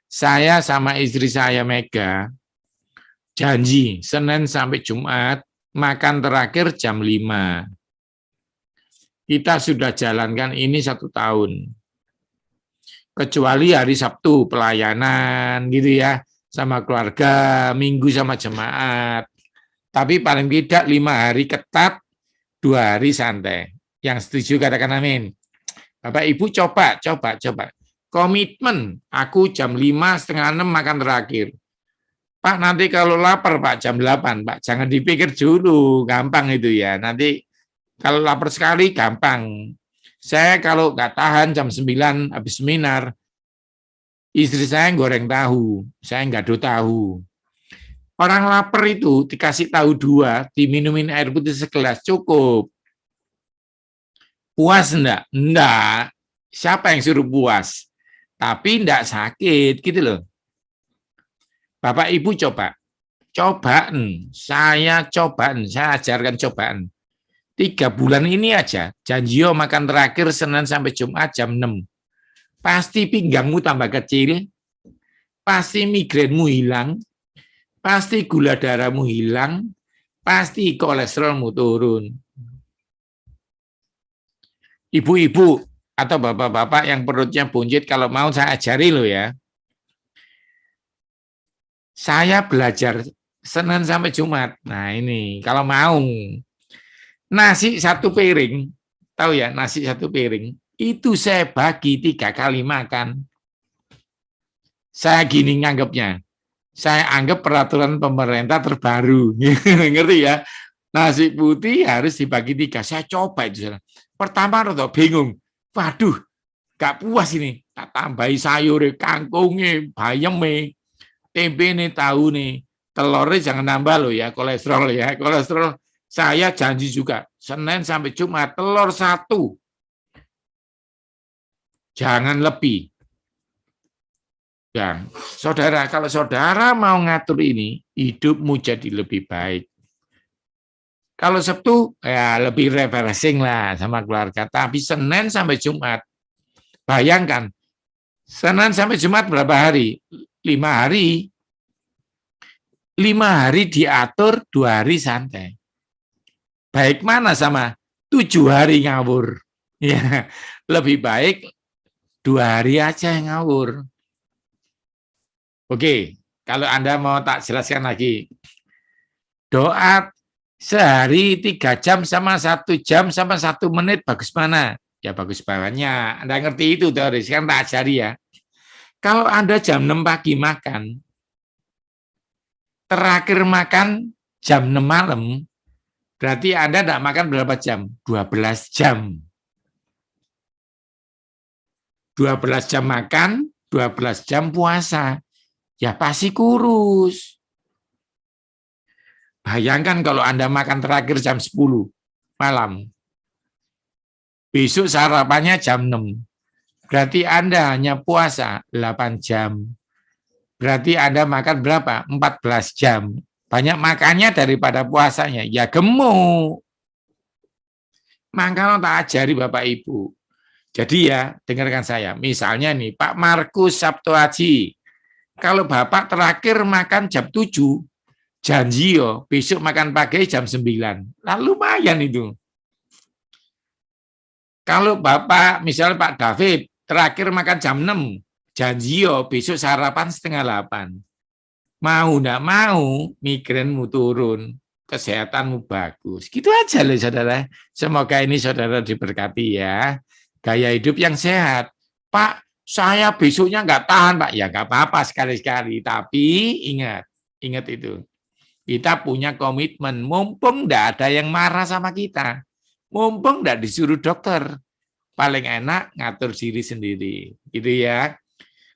Saya sama istri saya Mega, janji Senin sampai Jumat, makan terakhir jam 5. Kita sudah jalankan ini 1 tahun. Kecuali hari Sabtu pelayanan gitu ya, sama keluarga, Minggu sama jemaat. Tapi paling tidak 5 hari ketat, 2 hari santai. Yang setuju katakan amin. Bapak Ibu coba. Komitmen, aku jam 5, setengah 6 makan terakhir. Pak nanti kalau lapar Pak jam 8, Pak jangan dipikir dulu, gampang itu ya. Nanti kalau lapar sekali gampang. Saya kalau nggak tahan jam 9 habis seminar, istri saya goreng tahu, saya nggak do tahu. Orang lapar itu dikasih tahu 2, diminumin air putih segelas cukup. Puas enggak? Enggak. Siapa yang suruh puas? Tapi enggak sakit gitu loh. Bapak Ibu cobaan, saya ajarkan cobaan. 3 bulan ini aja, janji makan terakhir Senin sampai Jumat jam 6. Pasti pinggangmu tambah kecil, pasti migrenmu hilang, pasti gula darahmu hilang, pasti kolesterolmu turun. Ibu-ibu atau bapak-bapak yang perutnya buncit, kalau mau saya ajari loh ya. Saya belajar Senin sampai Jumat. Nah ini, kalau mau. Nasi satu piring, tahu ya, nasi satu piring, itu saya bagi 3 kali makan. Saya gini nganggapnya, saya anggap peraturan pemerintah terbaru. Ngerti ya? Nasi putih harus dibagi 3. Saya coba itu. Pertama rada bingung. Waduh, gak puas ini. Tak tambahi sayur, kangkungnya, bayamnya, tempe nih, tahu nih, telurnya jangan nambah loh ya, kolesterol ya. Kolesterol saya janji juga, Senin sampai Jumat, telur 1. Jangan lebih. Ya, saudara, kalau saudara mau ngatur ini, hidupmu jadi lebih baik. Kalau Sabtu, ya lebih refreshing lah sama keluarga. Tapi Senin sampai Jumat, bayangkan, Senin sampai Jumat berapa hari? 5 hari. 5 hari diatur, 2 hari santai. Baik mana sama 7 hari ngawur? Ya, lebih baik 2 hari aja yang ngawur. Oke, kalau Anda mau tak jelaskan lagi. Doa sehari 3 jam sama 1 jam sama 1 menit bagus mana? Ya bagus bangetnya. Anda ngerti itu teori, sekarang tak ajari ya. Kalau Anda jam 6 pagi makan, terakhir makan jam 6 malam, berarti Anda tidak makan berapa jam? 12 jam. 12 jam makan, 12 jam puasa. Ya pasti kurus. Bayangkan kalau Anda makan terakhir jam 10 malam. Besok sarapannya jam 6. Berarti Anda hanya puasa 8 jam. Berarti Anda makan berapa? 14 jam. Banyak makannya daripada puasanya. Ya gemuk. Makanya tak ajari Bapak Ibu. Jadi ya, dengarkan saya. Misalnya nih, Pak Markus Sabtu Haji. Kalau Bapak terakhir makan jam 7, janji yo, besok makan pagi jam 9. Lalu lumayan itu. Kalau Bapak, misalnya Pak David, terakhir makan jam 6, janji yo, besok sarapan setengah 8. Mau enggak mau, migrenmu turun, kesehatanmu bagus. Gitu aja loh saudara. Semoga ini saudara diberkati ya. Gaya hidup yang sehat. Pak, saya besoknya nggak tahan Pak. Ya nggak apa-apa sekali-sekali. Tapi ingat itu. Kita punya komitmen. Mumpung nggak ada yang marah sama kita. Mumpung nggak disuruh dokter. Paling enak ngatur diri sendiri. Gitu ya.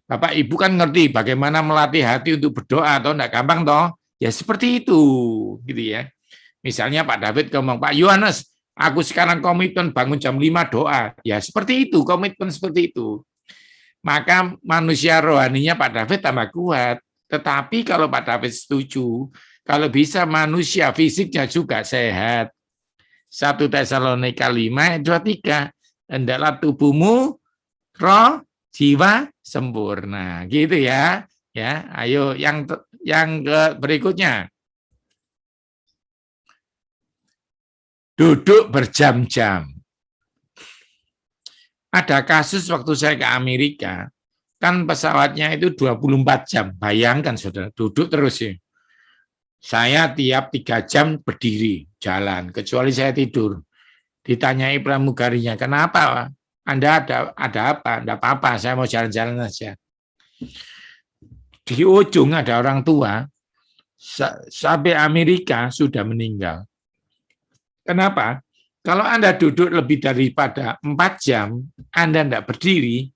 Bapak Ibu kan ngerti bagaimana melatih hati untuk berdoa, atau enggak gampang toh? Ya seperti itu, gitu ya. Misalnya Pak David ngomong, Pak Yohanes, aku sekarang komitmen bangun jam 5 doa. Ya seperti itu, komitmen seperti itu. Maka manusia rohaninya Pak David tambah kuat. Tetapi kalau Pak David setuju, kalau bisa manusia fisiknya juga sehat. 1 Tesalonika 5 ayat 23. Hendaklah tubuhmu, roh, jiwa sempurna, gitu ya. Ya, ayo yang berikutnya. Duduk berjam-jam. Ada kasus waktu saya ke Amerika, kan pesawatnya itu 24 jam. Bayangkan saudara, duduk terus ya. Saya tiap 3 jam berdiri, jalan, kecuali saya tidur. Ditanyai pramugarinya, kenapa? Anda ada apa? Enggak apa-apa, saya mau jalan-jalan saja. Di ujung ada orang tua, sampai Amerika sudah meninggal. Kenapa? Kalau Anda duduk lebih daripada 4 jam, Anda tidak berdiri,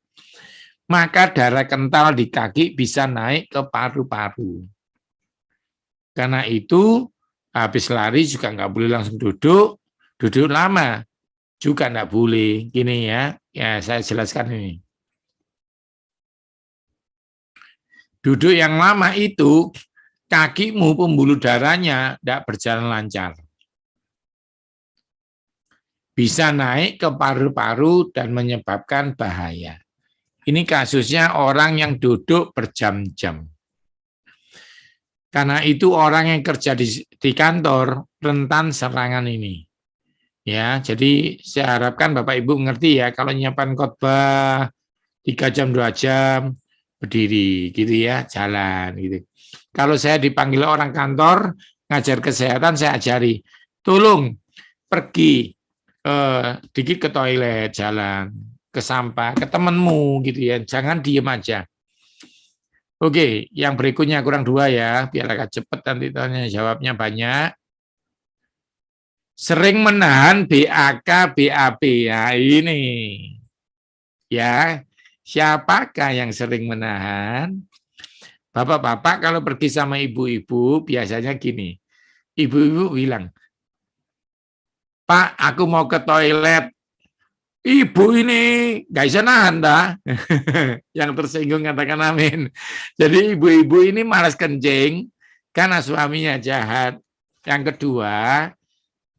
maka darah kental di kaki bisa naik ke paru-paru. Karena itu, habis lari juga nggak boleh langsung duduk lama juga nggak boleh. Gini ya saya jelaskan ini. Duduk yang lama itu, kakimu pembuluh darahnya tidak berjalan lancar. Bisa naik ke paru-paru dan menyebabkan bahaya. Ini kasusnya orang yang duduk berjam-jam. Karena itu orang yang kerja di kantor rentan serangan ini. Ya, jadi saya harapkan Bapak Ibu mengerti ya, kalau nyiapkan khotbah 3 jam 2 jam berdiri gitu ya, jalan gitu. Kalau saya dipanggil orang kantor ngajar kesehatan, saya ajari, tolong pergi dikit ke toilet, jalan ke sampah, ke temenmu gitu ya, jangan diem aja. Oke, yang berikutnya kurang 2 ya, biar agak cepat nanti tanya jawabnya banyak. Sering menahan BAK, BAB. Ya ini. Ya, siapakah yang sering menahan? Bapak-bapak kalau pergi sama ibu-ibu biasanya gini. Ibu-ibu bilang, Pak, aku mau ke toilet. Ibu ini nggak bisa nahan, dah. Yang tersinggung katakan amin. Jadi ibu-ibu ini malas kencing karena suaminya jahat. Yang kedua,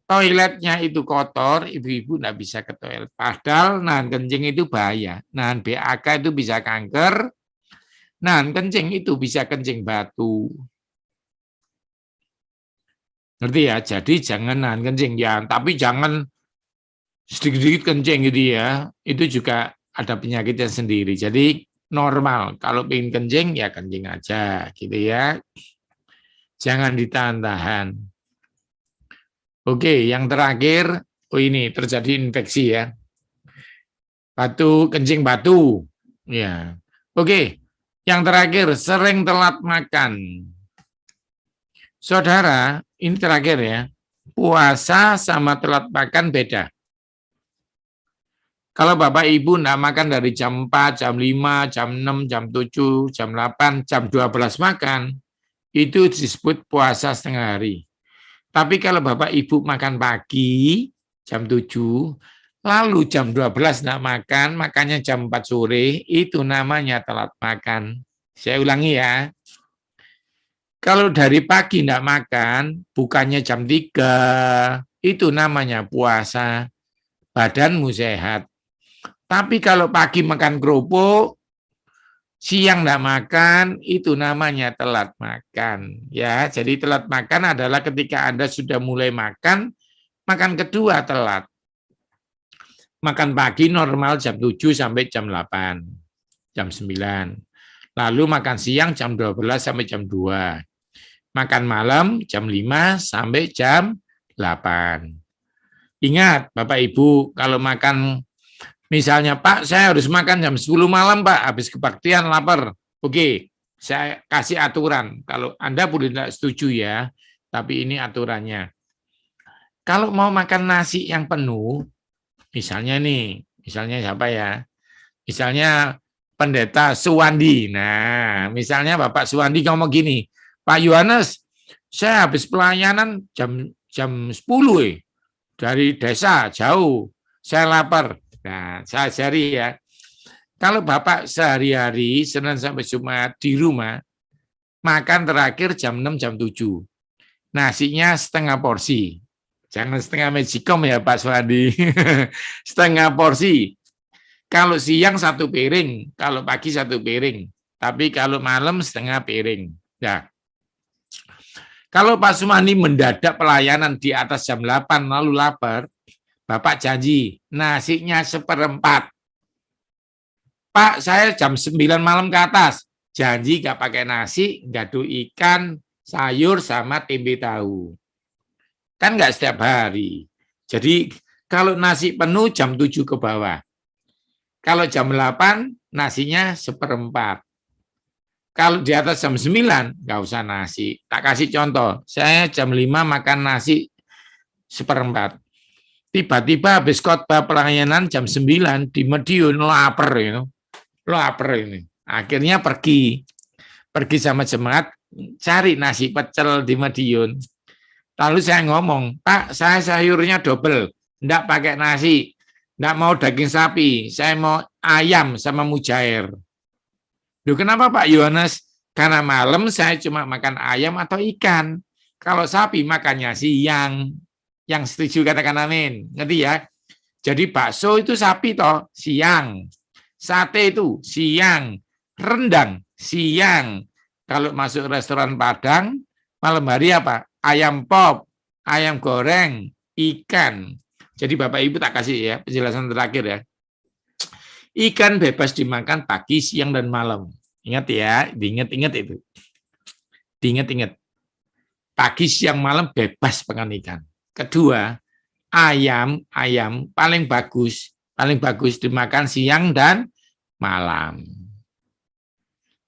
toiletnya itu kotor, ibu-ibu nggak bisa ke toilet. Padahal nahan kencing itu bahaya. Nahan BAK itu bisa kanker, nahan kencing itu bisa kencing batu. Ngerti ya? Jadi jangan nahan kencing. Ya, tapi jangan sedikit-sedikit kencing gitu ya. Itu juga ada penyakitnya sendiri. Jadi normal. Kalau pengen kencing, ya kencing aja gitu ya. Jangan ditahan-tahan. Oke, yang terakhir, ini terjadi infeksi ya. Batu, kencing batu. Ya. Oke, yang terakhir, sering telat makan. Saudara, ini terakhir ya. Puasa sama telat makan beda. Kalau Bapak Ibu enggak makan dari jam 4, jam 5, jam 6, jam 7, jam 8, jam 12 makan, itu disebut puasa setengah hari. Tapi kalau Bapak Ibu makan pagi, jam 7, lalu jam 12 enggak makan, makannya jam 4 sore, itu namanya telat makan. Saya ulangi ya. Kalau dari pagi enggak makan, bukannya jam 3, itu namanya puasa. Badanmu sehat. Tapi kalau pagi makan kerupuk, siang enggak makan, itu namanya telat makan. Ya, jadi telat makan adalah ketika Anda sudah mulai makan kedua telat. Makan pagi normal jam 7 sampai jam 8, jam 9. Lalu makan siang jam 12 sampai jam 2. Makan malam jam 5 sampai jam 8. Ingat, Bapak Ibu, kalau makan, misalnya, Pak, saya harus makan jam 10 malam, Pak, habis kebaktian lapar. Oke, saya kasih aturan. Kalau Anda boleh tidak setuju ya, tapi ini aturannya. Kalau mau makan nasi yang penuh, misalnya nih, misalnya siapa ya? Misalnya Pendeta Suwandi. Nah, misalnya Bapak Suwandi ngomong gini, Pak Yohanes, saya habis pelayanan jam 10 dari desa jauh, saya lapar. Nah, saya ajari ya. Kalau Bapak sehari-hari Senin sampai Jumat di rumah, makan terakhir jam 6, jam 7. Nasinya setengah porsi. Jangan setengah magicom ya Pak Suwadi. Setengah porsi. Kalau siang 1 piring, kalau pagi 1 piring. Tapi kalau malam setengah piring. Ya. Kalau Pak Sumani mendadak pelayanan di atas jam 8 lalu lapar, Bapak janji nasinya 1/4. Pak, saya jam 9 malam ke atas, janji nggak pakai nasi, gado ikan, sayur, sama tempe tahu. Kan nggak setiap hari. Jadi kalau nasi penuh jam 7 ke bawah. Kalau jam 8 nasinya 1/4. Kalau di atas jam 9 nggak usah nasi. Tak kasih contoh, saya jam 5 makan nasi 1/4. Tiba-tiba habis khotbah pelayanan jam 9 di Madiun, lapar ini. Lapar ini. Akhirnya pergi sama jemaat cari nasi pecel di Madiun. Lalu saya ngomong, Pak, saya sayurnya double, enggak pakai nasi, enggak mau daging sapi, saya mau ayam sama mujair. Loh, kenapa Pak Yohanes? Karena malam saya cuma makan ayam atau ikan. Kalau sapi makannya siang. Yang setuju katakan amin. Ngerti ya? Jadi bakso itu sapi toh, siang. Sate itu siang. Rendang siang. Kalau masuk restoran Padang, malam hari apa? Ayam pop, ayam goreng, ikan. Jadi Bapak Ibu tak kasih ya penjelasan terakhir ya. Ikan bebas dimakan pagi, siang, dan malam. Ingat ya, diingat-ingat itu. Diingat-ingat. Pagi, siang, malam bebas makan ikan. Kedua, ayam paling bagus dimakan siang dan malam.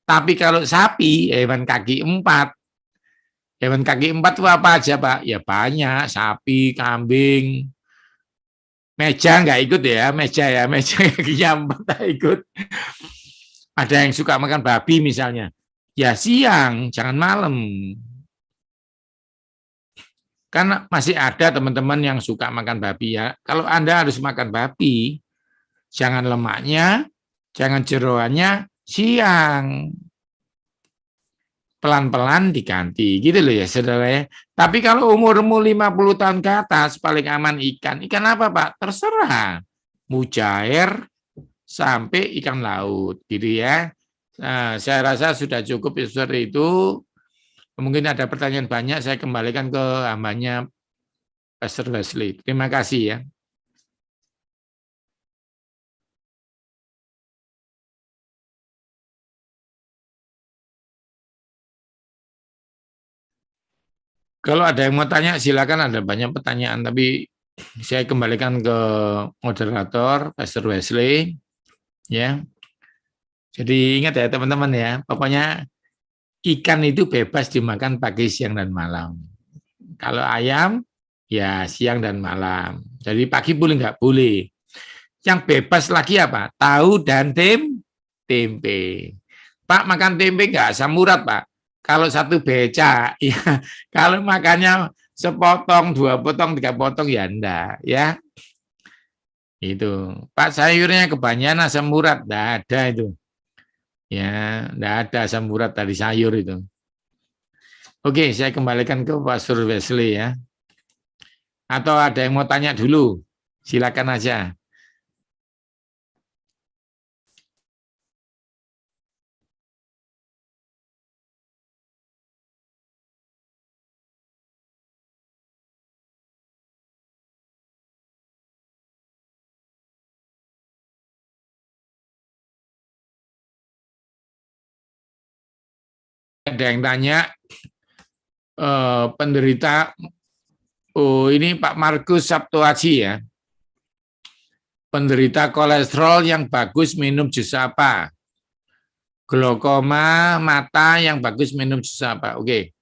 Tapi kalau sapi, hewan kaki empat itu apa aja Pak? Ya banyak, sapi, kambing, meja nggak ikut ya, meja kakinya empat tak ikut. Ada yang suka makan babi misalnya, ya siang, jangan malam. Karena masih ada teman-teman yang suka makan babi ya. Kalau Anda harus makan babi, jangan lemaknya, jangan jeroannya siang. Pelan-pelan diganti, gitu loh ya saudara ya. Tapi kalau umurmu 50 tahun ke atas, paling aman ikan. Ikan apa Pak? Terserah. Mujair sampai ikan laut, gitu ya. Nah, saya rasa sudah cukup seperti itu. Mungkin ada pertanyaan banyak, saya kembalikan ke hambanya Pastor Wesley. Terima kasih ya. Kalau ada yang mau tanya, silakan, ada banyak pertanyaan, tapi saya kembalikan ke moderator, Pastor Wesley. Ya. Jadi ingat ya teman-teman ya, pokoknya ikan itu bebas dimakan pagi, siang, dan malam. Kalau ayam, ya siang dan malam. Jadi pagi boleh nggak? Boleh. Yang bebas lagi apa? Tahu dan tempe. Pak makan tempe nggak asam urat Pak? Kalau satu beca, ya. Kalau makannya sepotong, 2 potong, 3 potong ya enggak, ya. Itu. Pak sayurnya kebanyakan asam urat, enggak ada itu. Ya, enggak ada asam urat dari sayur itu. Oke, saya kembalikan ke Pastor Wesley ya. Atau ada yang mau tanya dulu? Silakan aja. Ada yang tanya, penderita, ini Pak Markus Sabtoaji ya, penderita kolesterol yang bagus minum jus apa? Glaukoma mata yang bagus minum jus apa? Oke.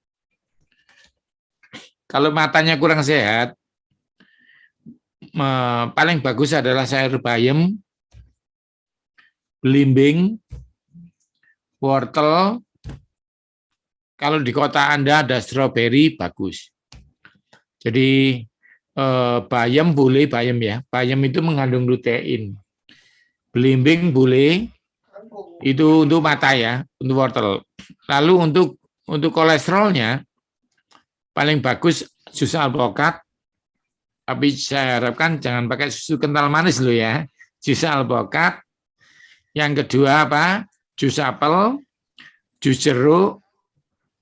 Kalau matanya kurang sehat, paling bagus adalah sayur bayam, belimbing, wortel. Kalau di kota Anda ada stroberi, bagus. Jadi bayam boleh, bayam ya. Bayam itu mengandung lutein. Belimbing boleh, itu untuk mata ya, untuk wortel. Lalu untuk kolesterolnya, paling bagus jus alpukat. Tapi saya harapkan jangan pakai susu kental manis loh ya. Jus alpukat. Yang kedua apa? Jus apel, jus jeruk,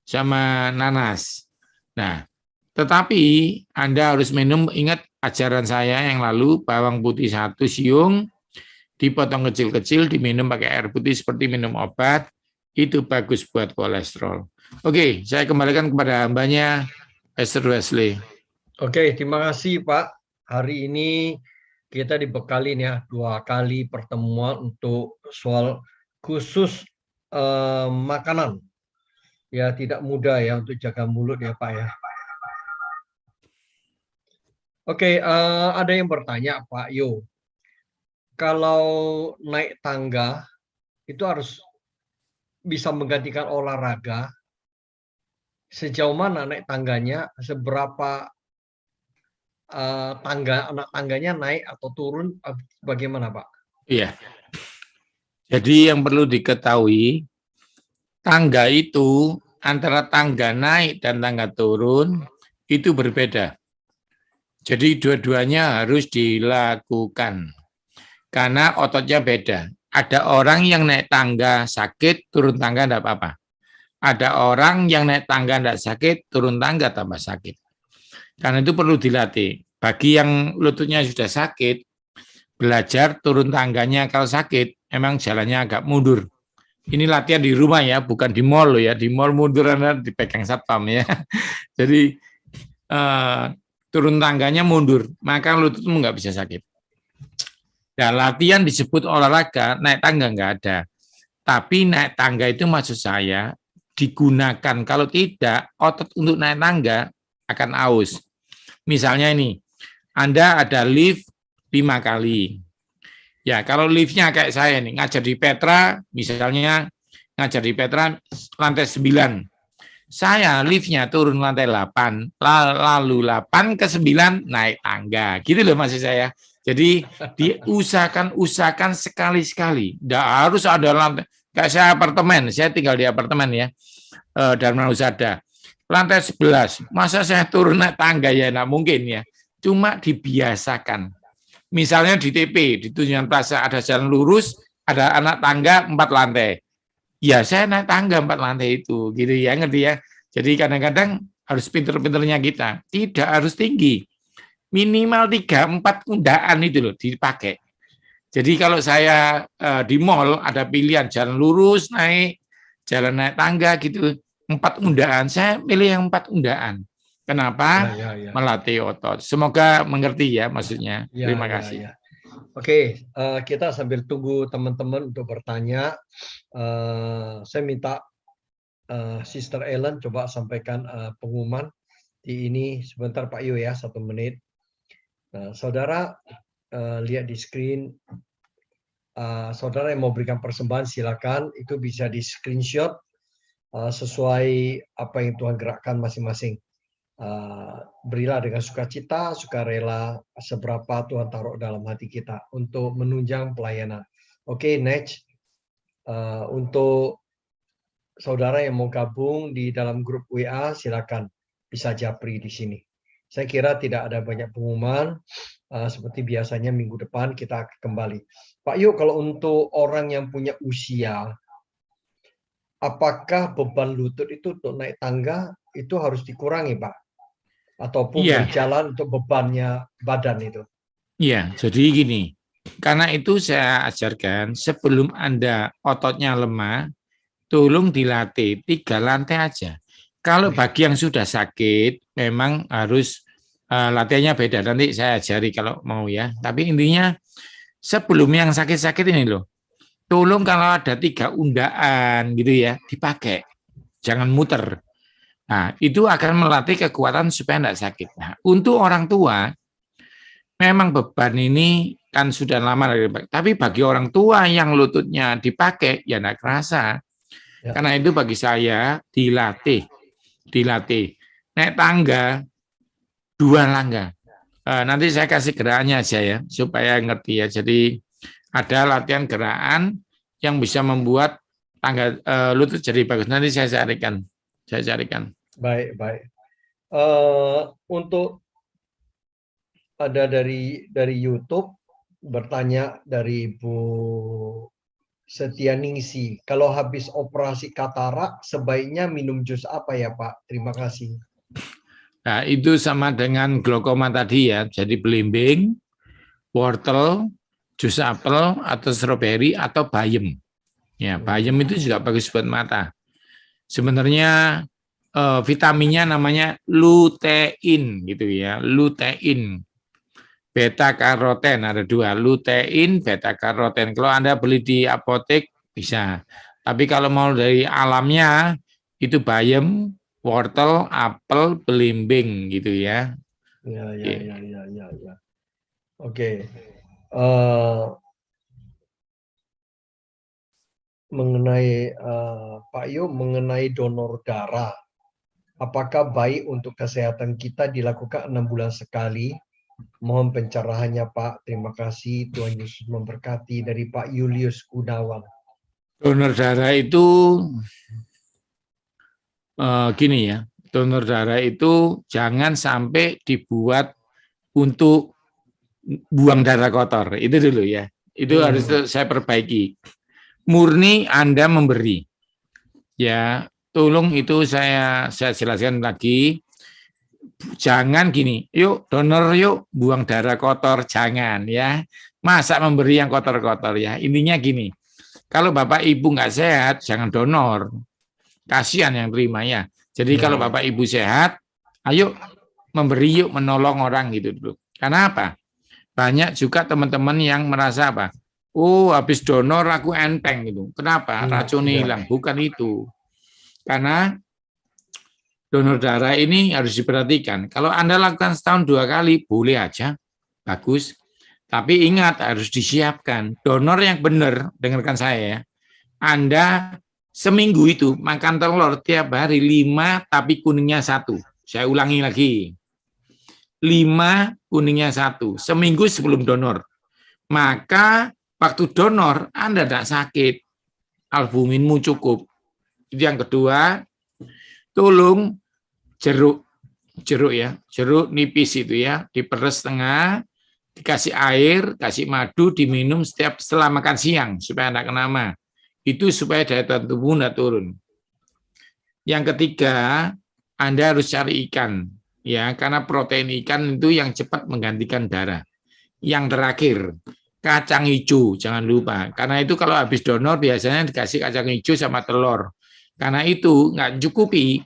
sama nanas. Nah, tetapi Anda harus minum, ingat ajaran saya yang lalu, bawang putih 1 siung, dipotong kecil-kecil, diminum pakai air putih seperti minum obat, itu bagus buat kolesterol. Oke, saya kembalikan kepada hambanya, Pastor Wesley. Oke, terima kasih Pak. Hari ini kita dibekali ya 2 kali pertemuan untuk soal khusus makanan. Ya tidak mudah ya untuk jaga mulut ya Pak ya. Oke, ada yang bertanya Pak Yo, kalau naik tangga itu harus bisa menggantikan olahraga, sejauh mana naik tangganya, seberapa anak tangganya naik atau turun, bagaimana Pak? Iya. Jadi yang perlu diketahui, tangga itu antara tangga naik dan tangga turun itu berbeda. Jadi dua-duanya harus dilakukan karena ototnya beda. Ada orang yang naik tangga sakit, turun tangga tidak apa-apa. Ada orang yang naik tangga tidak sakit, turun tangga tambah sakit. Karena itu perlu dilatih. Bagi yang lututnya sudah sakit, belajar turun tangganya kalau sakit, emang jalannya agak mundur. Ini latihan di rumah ya, bukan di mall loh ya. Di mall mundur Anda dipegang satpam ya. Jadi turun tangganya mundur, maka lututmu nggak bisa sakit. Nah, latihan disebut olahraga, naik tangga nggak ada. Tapi naik tangga itu maksud saya digunakan. Kalau tidak, otot untuk naik tangga akan aus. Misalnya ini, Anda ada lift 5 kali. Ya, kalau liftnya kayak saya nih, ngajar di Petra, misalnya ngajar di Petra lantai 9. Saya liftnya turun lantai 8, lalu 8 ke 9 naik tangga. Gitu loh maksud saya. Jadi usahakan sekali-sekali. Tidak harus ada lantai. Kayak saya apartemen, saya tinggal di apartemen ya. Dharma Husada. Lantai 11, masa saya turun naik tangga ya, nah mungkin ya. Cuma dibiasakan. Misalnya di TP, di Tunjungan Plaza ada jalan lurus, ada anak tangga 4 lantai. Ya saya naik tangga 4 lantai itu, gitu ya, ngerti ya. Jadi kadang-kadang harus pinter-pinternya kita. Tidak harus tinggi. Minimal 3-4 undaan itu loh dipakai. Jadi kalau saya di mall ada pilihan jalan lurus naik, jalan naik tangga gitu, 4 undaan. Saya pilih yang 4 undaan. Kenapa? Ya. Melatih otot. Semoga mengerti ya maksudnya. Terima kasih. Oke, kita sambil tunggu teman-teman untuk bertanya. Saya minta Sister Ellen coba sampaikan pengumuman di ini sebentar Pak Yu ya, 1 menit. Saudara lihat di screen, saudara yang mau berikan persembahan silakan, itu bisa di screenshot sesuai apa yang Tuhan gerakkan masing-masing. Berilah dengan sukacita, sukarela, seberapa Tuhan taruh dalam hati kita untuk menunjang pelayanan. Oke, next. Untuk saudara yang mau gabung di dalam grup WA, silakan bisa japri di sini. Saya kira tidak ada banyak pengumuman, seperti biasanya minggu depan kita kembali. Pak Yu, kalau untuk orang yang punya usia, apakah beban lutut itu untuk naik tangga itu harus dikurangi, Pak? Ataupun berjalan untuk bebannya badan itu? Iya, jadi gini, karena itu saya ajarkan sebelum Anda ototnya lemah, tolong dilatih 3 lantai aja. Kalau bagi yang sudah sakit, memang harus latihannya beda. Nanti saya ajari kalau mau ya. Tapi intinya sebelum yang sakit-sakit ini loh, tolong kalau ada 3 undaan gitu ya, dipakai. Jangan muter. Nah, itu akan melatih kekuatan supaya tidak sakit. Nah, untuk orang tua, memang beban ini kan sudah lama, tapi bagi orang tua yang lututnya dipakai, ya tidak kerasa. Karena itu bagi saya dilatih. Naik tangga 2 langkah. Nanti saya kasih gerakannya aja ya, supaya ngerti ya. Jadi ada latihan gerakan yang bisa membuat tangga lutut jadi bagus. Nanti saya carikan. Baik. Untuk ada dari YouTube bertanya dari Bu Setianingsi, kalau habis operasi katarak sebaiknya minum jus apa ya Pak? Terima kasih. Nah, itu sama dengan glaukoma tadi ya. Jadi belimbing, wortel, jus apel atau stroberi atau bayam. Ya, bayam itu juga bagus buat mata. Sebenarnya vitaminnya namanya lutein gitu ya, lutein. Beta karoten ada 2, lutein, beta karoten. Kalau Anda beli di apotek bisa. Tapi kalau mau dari alamnya itu bayam, wortel, apel, belimbing gitu ya. Ya. Oke. Mengenai Pak Yu, mengenai donor darah, apakah baik untuk kesehatan kita dilakukan 6 bulan sekali? Mohon pencerahannya Pak. Terima kasih. Tuhan Yesus memberkati. Dari Pak Julius Gunawan. Donor darah itu gini ya. Donor darah itu jangan sampai dibuat untuk buang darah kotor. Itu dulu ya. Itu harus saya perbaiki. Murni Anda memberi. Ya, tolong itu saya jelaskan lagi. jangan gini, yuk donor yuk buang darah kotor, jangan ya. Masa memberi yang kotor-kotor ya. Intinya gini, kalau Bapak Ibu nggak sehat, jangan donor. Kasihan yang terima ya. Jadi kalau Bapak Ibu sehat, ayo memberi yuk, menolong orang gitu dulu. Karena apa? Banyak juga teman-teman yang merasa apa? Oh, habis donor aku enteng gitu. Kenapa? Racunnya hilang. Bukan itu. Karena donor darah ini harus diperhatikan. Kalau Anda lakukan setahun 2 kali, boleh aja, bagus. Tapi ingat, harus disiapkan. Donor yang benar, dengarkan saya ya, Anda seminggu itu makan telur tiap hari 5, tapi kuningnya 1. Saya ulangi lagi. 5, kuningnya 1. Seminggu sebelum donor. Maka waktu donor, Anda tidak sakit. Albuminmu cukup. Itu yang kedua. Tolong jeruk ya, jeruk nipis itu ya, diperes setengah, dikasih air, kasih madu, diminum setelah makan siang supaya tidak kena mah. Itu supaya daya tahan tubuh tidak turun. Yang ketiga, Anda harus cari ikan ya, karena protein ikan itu yang cepat menggantikan darah. Yang terakhir, kacang hijau, jangan lupa. Karena itu kalau habis donor biasanya dikasih kacang hijau sama telur. Karena itu nggak cukupi,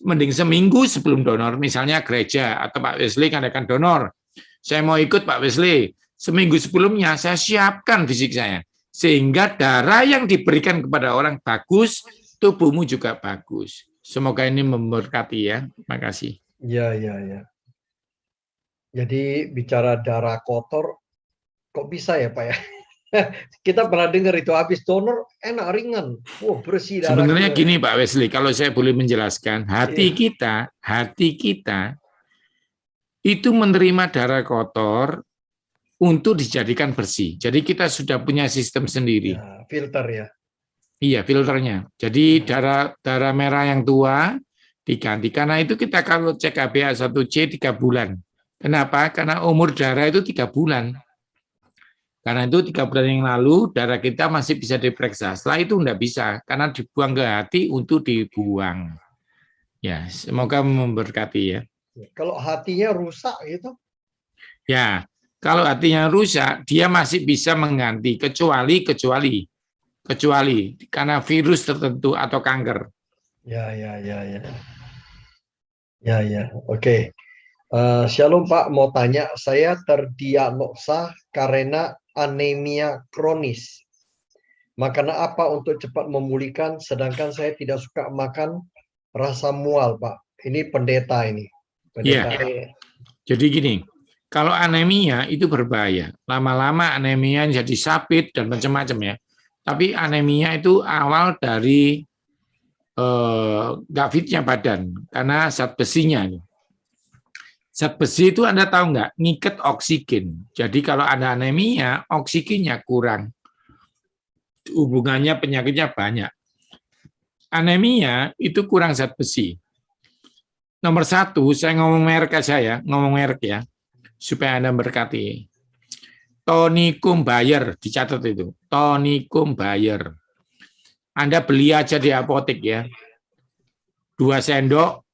mending seminggu sebelum donor, misalnya gereja atau Pak Wesley ngadakan donor. Saya mau ikut Pak Wesley, seminggu sebelumnya saya siapkan fisik saya. Sehingga darah yang diberikan kepada orang bagus, tubuhmu juga bagus. Semoga ini memberkati ya. Terima kasih. Ya, ya, ya. Jadi bicara darah kotor, kok bisa ya Pak ya? Kita pernah dengar itu habis donor enak ringan, wah bersih darah. Sebenarnya gini Pak Wesley, kalau saya boleh menjelaskan, hati kita itu menerima darah kotor untuk dijadikan bersih. Jadi kita sudah punya sistem sendiri. Ya, filter ya. Iya, filternya. Jadi darah merah yang tua diganti. Karena itu kita kalau cek HbA1c 3 bulan. Kenapa? Karena umur darah itu 3 bulan. Karena itu 3 bulan yang lalu darah kita masih bisa diperiksa. Setelah itu enggak bisa, karena dibuang ke hati untuk dibuang. Ya, semoga memberkati ya. Kalau hatinya rusak gitu? Ya, kalau hatinya rusak, dia masih bisa mengganti kecuali karena virus tertentu atau kanker. Ya. Oke. Shalom Pak, mau tanya, saya terdiagnosa karena anemia kronis. Makanan apa untuk cepat memulihkan, sedangkan saya tidak suka makan rasa mual, Pak. Ini pendeta ini. Pendeta. Ya. Jadi gini, kalau anemia itu berbahaya. Lama-lama anemia jadi sabit dan macam-macam ya. Tapi anemia itu awal dari nggak fitnya badan, karena zat besinya. Zat besi itu Anda tahu nggak? Ngiket oksigen. Jadi kalau Anda anemia, oksigennya kurang. Hubungannya penyakitnya banyak. Anemia itu kurang zat besi. Nomor 1, saya ngomong merek ya, supaya Anda berkati. Tonikum Bayer, dicatat itu. Tonikum Bayer. Anda beli aja di apotek ya. 2 sendok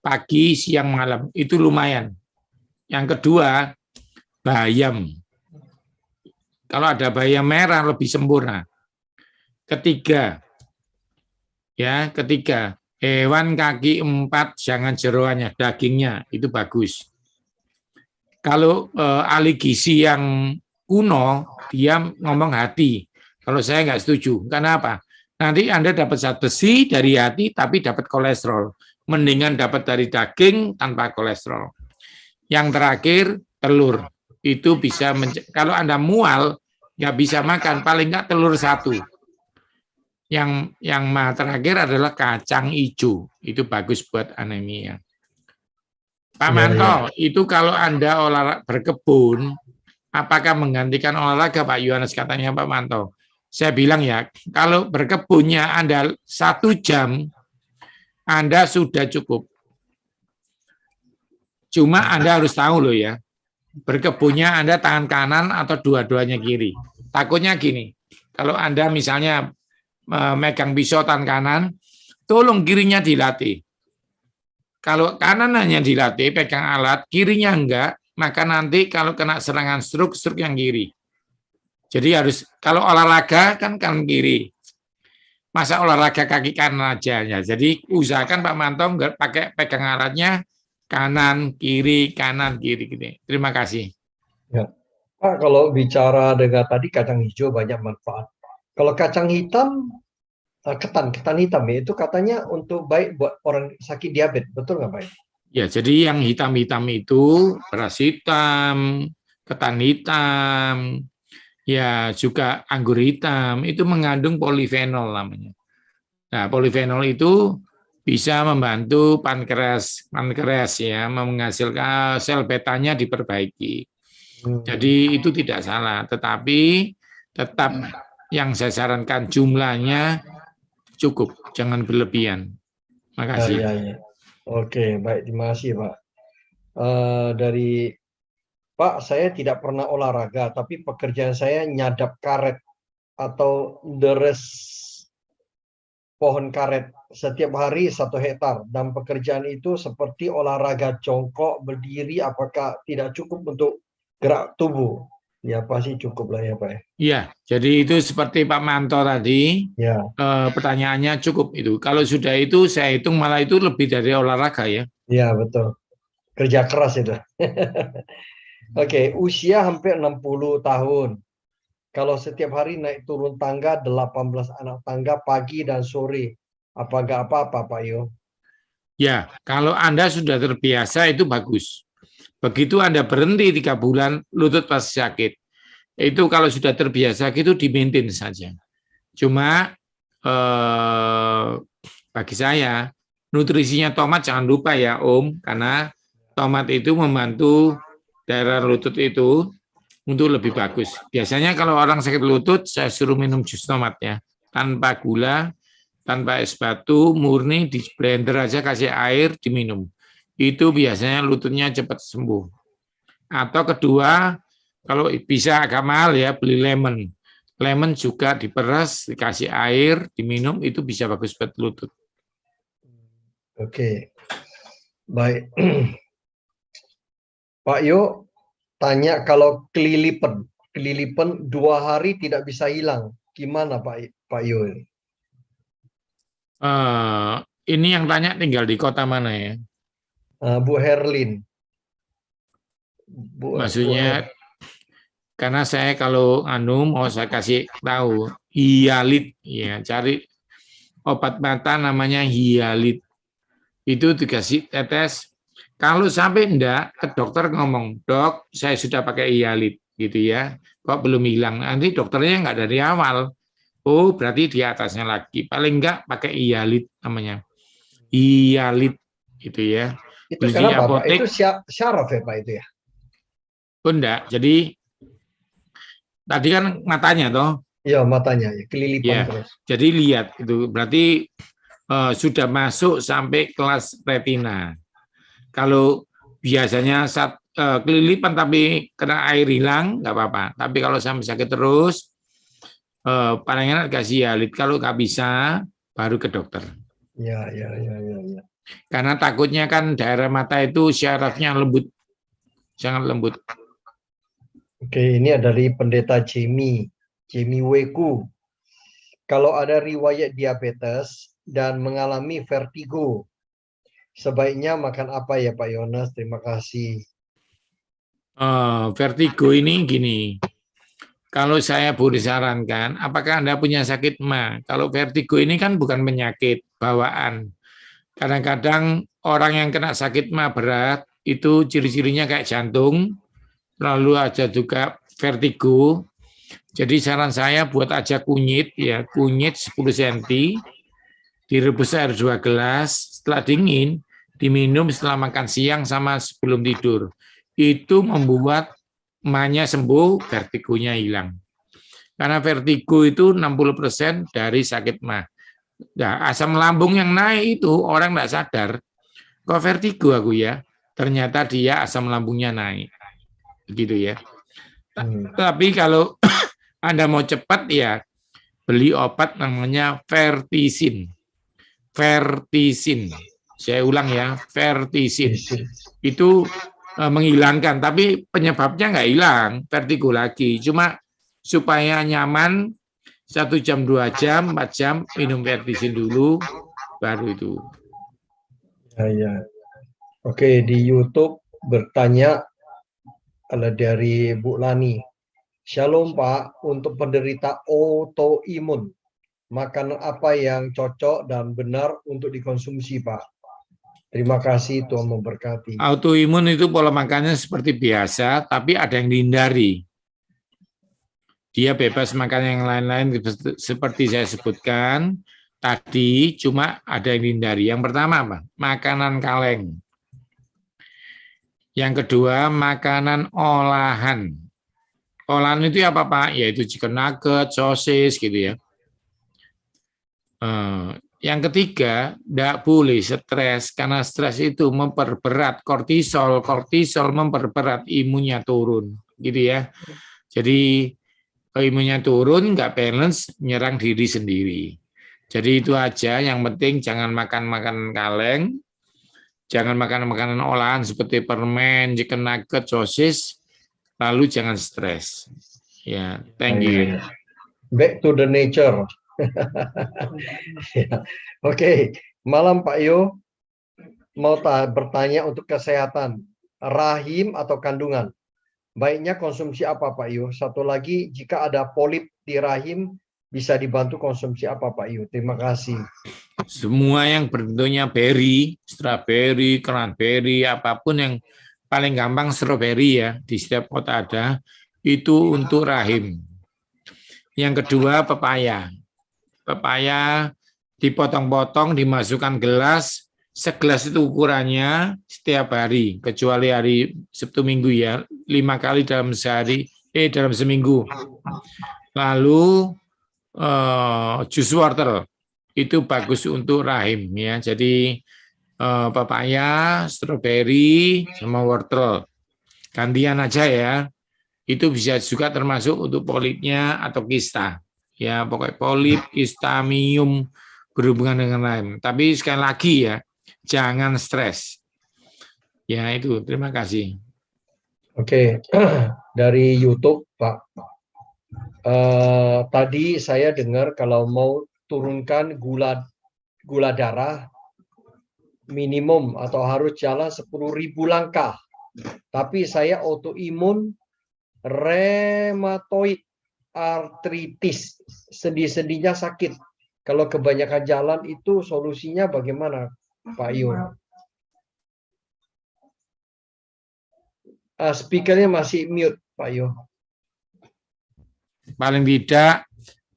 pagi, siang, malam, itu lumayan. Yang kedua, bayam. Kalau ada bayam merah lebih sempurna. Ketiga, hewan kaki 4 jangan jeroannya, dagingnya itu bagus. Kalau ahli gizi yang kuno, dia ngomong hati. Kalau saya nggak setuju. Karena apa? Nanti Anda dapat zat besi dari hati, tapi dapat kolesterol. Mendingan dapat dari daging tanpa kolesterol. Yang terakhir, telur. Itu bisa, kalau Anda mual, nggak bisa makan, paling nggak telur 1. Yang terakhir adalah kacang hijau. Itu bagus buat anemia. Pak Manto, itu kalau Anda olahraga berkebun, apakah menggantikan olahraga Pak Yohanes, katanya Pak Manto? Saya bilang ya, kalau berkebunnya Anda 1 jam, Anda sudah cukup. Cuma Anda harus tahu loh ya, berkebunnya Anda tangan kanan atau dua-duanya kiri. Takutnya gini, kalau Anda misalnya megang pisau tangan kanan, tolong kirinya dilatih. Kalau kanan hanya dilatih pegang alat, kirinya enggak, maka nanti kalau kena serangan stroke yang kiri. Jadi harus kalau olahraga kan kanan kiri. Masa olahraga kaki kanan aja ya. Jadi usahakan Pak Manto enggak pakai pegang alatnya kanan kiri gitu. Terima kasih. Ya. Pak, kalau bicara dengan tadi kacang hijau banyak manfaat. Kalau kacang hitam, ketan hitam ya, itu katanya untuk baik buat orang sakit diabetes, betul nggak Pak? Ya, jadi yang hitam-hitam itu beras hitam, ketan hitam, ya juga anggur hitam, itu mengandung polifenol namanya. Nah, polifenol itu bisa membantu pankreas ya, menghasilkan sel betanya diperbaiki. Jadi itu tidak salah, tetapi tetap yang saya sarankan jumlahnya cukup, jangan berlebihan. Makasih. Ya. Oke, baik, terima kasih Pak. Dari Pak, saya tidak pernah olahraga, tapi pekerjaan saya nyadap karet atau deres pohon karet setiap hari 1 hektar. Dan pekerjaan itu seperti olahraga jongkok, berdiri, apakah tidak cukup untuk gerak tubuh? Ya, pasti cukup lah ya Pak. Iya, jadi itu seperti Pak Manto tadi, Ya, pertanyaannya cukup itu. Kalau sudah itu, saya hitung malah itu lebih dari olahraga ya. ya betul. Kerja keras itu. Oke, usia hampir 60 tahun. Kalau setiap hari naik turun tangga 18 anak tangga pagi dan sore. Apa nggak apa-apa Pak Yo? Ya, kalau Anda sudah terbiasa itu bagus. Begitu Anda berhenti 3 bulan, lutut pasti sakit. Itu kalau sudah terbiasa gitu di-maintain saja. Cuma bagi saya, nutrisinya tomat jangan lupa ya Om, karena tomat itu membantu daerah lutut itu untuk lebih bagus. Biasanya kalau orang sakit lutut, saya suruh minum jus tomat ya, tanpa gula, tanpa es batu, murni di blender aja kasih air diminum. Itu biasanya lututnya cepat sembuh. Atau kedua, kalau bisa agak mahal ya beli lemon. Lemon juga diperas, dikasih air, diminum itu bisa bagus buat lutut. Oke, baik. Pak Yo tanya kalau kelilipan 2 hari tidak bisa hilang. Gimana Pak Yo? Ini yang tanya tinggal di kota mana ya? Bu Herlin. Maksudnya karena saya kalau mau saya kasih tahu hialit ya, cari obat mata namanya hialit. Itu dikasih tetes. Kalau sampai enggak, ke dokter ngomong, "Dok, saya sudah pakai hialit." gitu ya. Kok belum hilang? Nanti dokternya enggak dari awal. Oh, berarti di atasnya lagi. Paling enggak pakai hialit namanya. Hialit itu ya. Itu Beli di kenapa Pak? apotek. Itu syaraf ya Pak itu ya? Oh, enggak. Jadi tadi kan matanya toh. Iya, matanya ya, kelilipan Ya. terus. Jadi lihat itu berarti sudah masuk sampai kelas retina. Kalau biasanya saat kelilipan tapi kena air hilang nggak apa-apa. Tapi kalau sampai sakit terus, paling enak kasih hialit. Kalau nggak bisa, baru ke dokter. Ya. Karena takutnya kan daerah mata itu syarafnya lembut, sangat lembut. Oke, ini dari pendeta Jamie Weku. Kalau ada riwayat diabetes dan mengalami vertigo, sebaiknya makan apa ya Pak Yonas? Terima kasih. Vertigo ini gini, kalau saya boleh sarankan, apakah Anda punya sakit MA? Kalau vertigo ini kan bukan penyakit bawaan. Kadang-kadang orang yang kena sakit MA berat, itu ciri-cirinya kayak jantung, lalu ada juga vertigo. Jadi saran saya buat aja kunyit, ya kunyit 10 cm, direbus air 2 gelas, setelah dingin, diminum setelah makan siang sama sebelum tidur. Itu membuat MA-nya sembuh, vertigonya hilang. Karena vertigo itu 60% dari sakit MA. Nah, asam lambung yang naik itu orang tidak sadar. Kok vertigo aku ya? Ternyata dia asam lambungnya naik. Begitu ya. Tapi kalau Anda mau cepat ya beli obat namanya Vertisin. Vertisin Saya ulang ya, vertisin. Itu menghilangkan, tapi penyebabnya nggak hilang, vertigo lagi. Cuma supaya nyaman, 1 jam, 2 jam, 4 jam, minum vertisin dulu, baru itu. Ya. Oke, di YouTube bertanya dari Bu Lani. Shalom Pak, untuk penderita autoimun, makanan apa yang cocok dan benar untuk dikonsumsi Pak? Terima kasih, Tuhan memberkati. Autoimun itu pola makannya seperti biasa, tapi ada yang dihindari. Dia bebas makan yang lain-lain seperti saya sebutkan tadi, cuma ada yang dihindari. Yang pertama apa? Makanan kaleng. Yang kedua, makanan olahan. Olahan itu apa Pak? Yaitu chicken nugget, sosis gitu ya. Yang ketiga, tidak boleh stres, karena stres itu memperberat kortisol, kortisol memperberat imunnya turun, gitu ya. Jadi imunnya turun, nggak balance, menyerang diri sendiri. Jadi itu aja, yang penting jangan makan makanan kaleng, jangan makan makanan olahan seperti permen, chicken nugget, sosis, lalu jangan stres. Ya, thank you. Back to the nature. Ya. Oke, malam Pak Yo, mau bertanya untuk kesehatan rahim atau kandungan. Baiknya konsumsi apa Pak Yo? Satu lagi, jika ada polip di rahim, bisa dibantu konsumsi apa Pak Yo? Terima kasih. Semua yang bentuknya berry, strawberry, cranberry, apapun yang paling gampang strawberry ya, di setiap kota ada, itu untuk rahim. Yang kedua, pepaya. Pepaya dipotong-potong, dimasukkan gelas, segelas itu ukurannya setiap hari, kecuali hari Sabtu Minggu ya, 5 kali dalam sehari, dalam seminggu. Lalu jus wortel itu bagus untuk rahim ya. Jadi pepaya, stroberi, sama wortel. Gantian aja ya. Itu bisa juga termasuk untuk polipnya atau kista. Ya, pokoknya polip, kista, miom, berhubungan dengan rahim. Tapi sekali lagi ya, jangan stres. Ya, itu. Terima kasih. Oke, dari YouTube, Pak. Tadi saya dengar kalau mau turunkan gula darah, minimum atau harus jalan 10.000 langkah. Tapi saya autoimun, rheumatoid artritis, sendi-sendinya sakit. Kalau kebanyakan jalan itu solusinya bagaimana, Pak Yo? Speakernya masih mute, Pak Yo. Paling tidak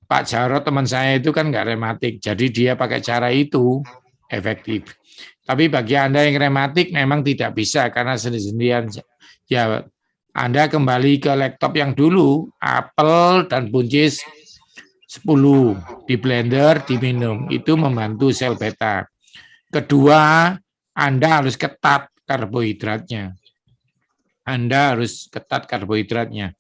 Pak Jarot teman saya itu kan nggak rematik, jadi dia pakai cara itu efektif. Tapi bagi Anda yang rematik memang tidak bisa karena sendi-sendian. Ya, Anda kembali ke laptop yang dulu, apel dan buncis 10 di blender, diminum. Itu membantu sel beta. Kedua, Anda harus ketat karbohidratnya. Anda harus ketat karbohidratnya.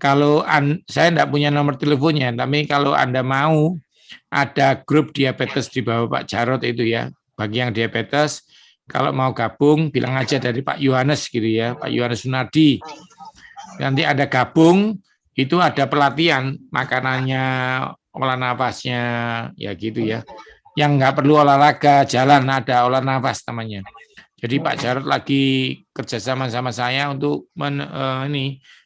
Kalau saya tidak punya nomor teleponnya, tapi kalau Anda mau, ada grup diabetes di bawah Pak Jarot itu ya. Bagi yang diabetes, kalau mau gabung, bilang aja dari Pak Yohanes gitu ya, Pak Yohanes Sunardi. Nanti ada gabung, itu ada pelatihan, makanannya, olah nafasnya, ya gitu ya. Yang nggak perlu olahraga, jalan, ada olah nafas namanya. Jadi Pak Jarot lagi kerjasama sama saya untuk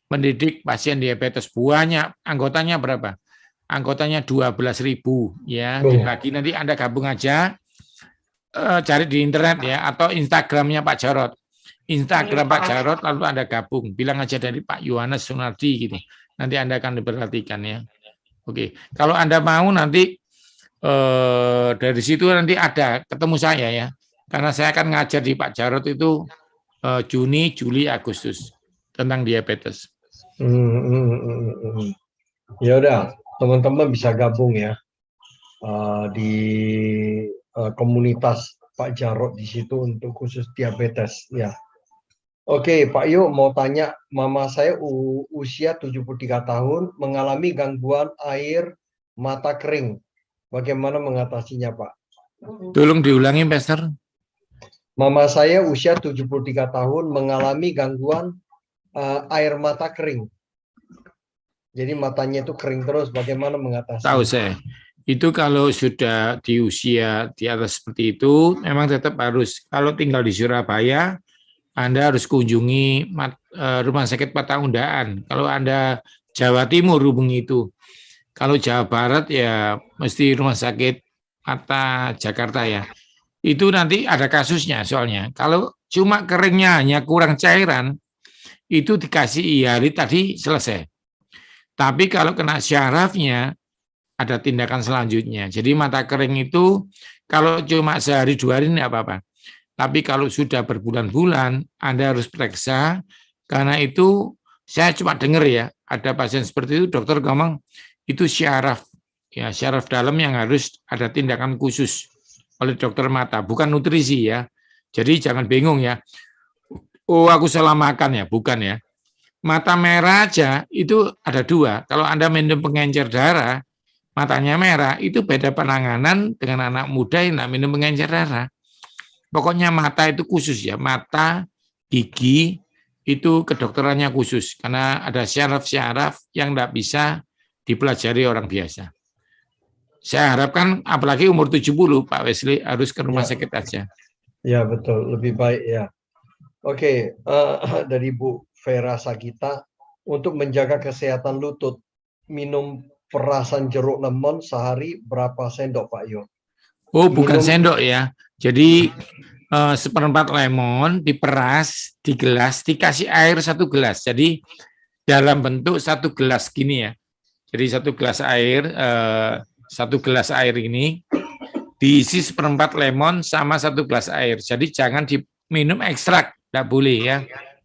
mendidik pasien diabetes. Banyak, anggotanya berapa? Anggotanya 12.000 ya. Dibagi nanti Anda gabung aja, cari di internet ya, atau Instagramnya Pak Jarot. Instagram Pak Jarot, lalu Anda gabung. Bilang aja dari Pak Yohanes Sunardi gitu. Nanti Anda akan diperhatikan ya. Oke, kalau Anda mau nanti dari situ nanti ada ketemu saya ya. Karena saya akan ngajar di Pak Jarot itu Juni, Juli, Agustus tentang diabetes. Ya udah, teman-teman bisa gabung ya di komunitas Pak Jarot di situ untuk khusus diabetes ya. Oke, Pak Yo mau tanya, mama saya usia 73 tahun mengalami gangguan air mata kering. Bagaimana mengatasinya, Pak? Tolong diulangi, Pastor. Mama saya usia 73 tahun mengalami gangguan air mata kering. Jadi matanya itu kering terus, bagaimana Tahu mengatasinya? saya. Itu kalau sudah di usia di atas seperti itu, memang tetap harus, kalau tinggal di Surabaya, Anda harus kunjungi Rumah Sakit Mata Undaan. Kalau Anda Jawa Timur hubungi itu. Kalau Jawa Barat ya mesti Rumah Sakit Mata Jakarta ya. Itu nanti ada kasusnya soalnya. Kalau cuma keringnya hanya kurang cairan, itu dikasih IARI tadi selesai. Tapi kalau kena syarafnya, ada tindakan selanjutnya. Jadi mata kering itu kalau cuma sehari 2 hari tidak apa-apa. Tapi kalau sudah berbulan-bulan, Anda harus periksa, karena itu saya cuma dengar ya, ada pasien seperti itu, dokter ngomong, itu syaraf, ya syaraf dalam yang harus ada tindakan khusus oleh dokter mata, bukan nutrisi ya. Jadi jangan bingung ya, oh aku salah makan ya, bukan ya. Mata merah aja itu ada 2, kalau Anda minum pengencer darah, matanya merah, itu beda penanganan dengan anak muda yang tidak minum pengencer darah. Pokoknya mata itu khusus ya, mata, gigi, itu kedokterannya khusus, karena ada syaraf-syaraf yang tidak bisa dipelajari orang biasa. Saya harapkan apalagi umur 70, Pak Wesley harus ke rumah Ya, sakit aja. ya betul, lebih baik ya. Oke, dari Bu Vera Sagita, untuk menjaga kesehatan lutut, minum perasan jeruk lemon sehari berapa sendok Pak Yo? Oh, bukan Minum, sendok ya. Jadi seperempat lemon diperas di gelas, dikasih air 1 gelas. Jadi dalam bentuk 1 gelas gini ya. Jadi 1 gelas air ini diisi seperempat lemon sama 1 gelas air. Jadi jangan diminum ekstrak, tidak boleh ya.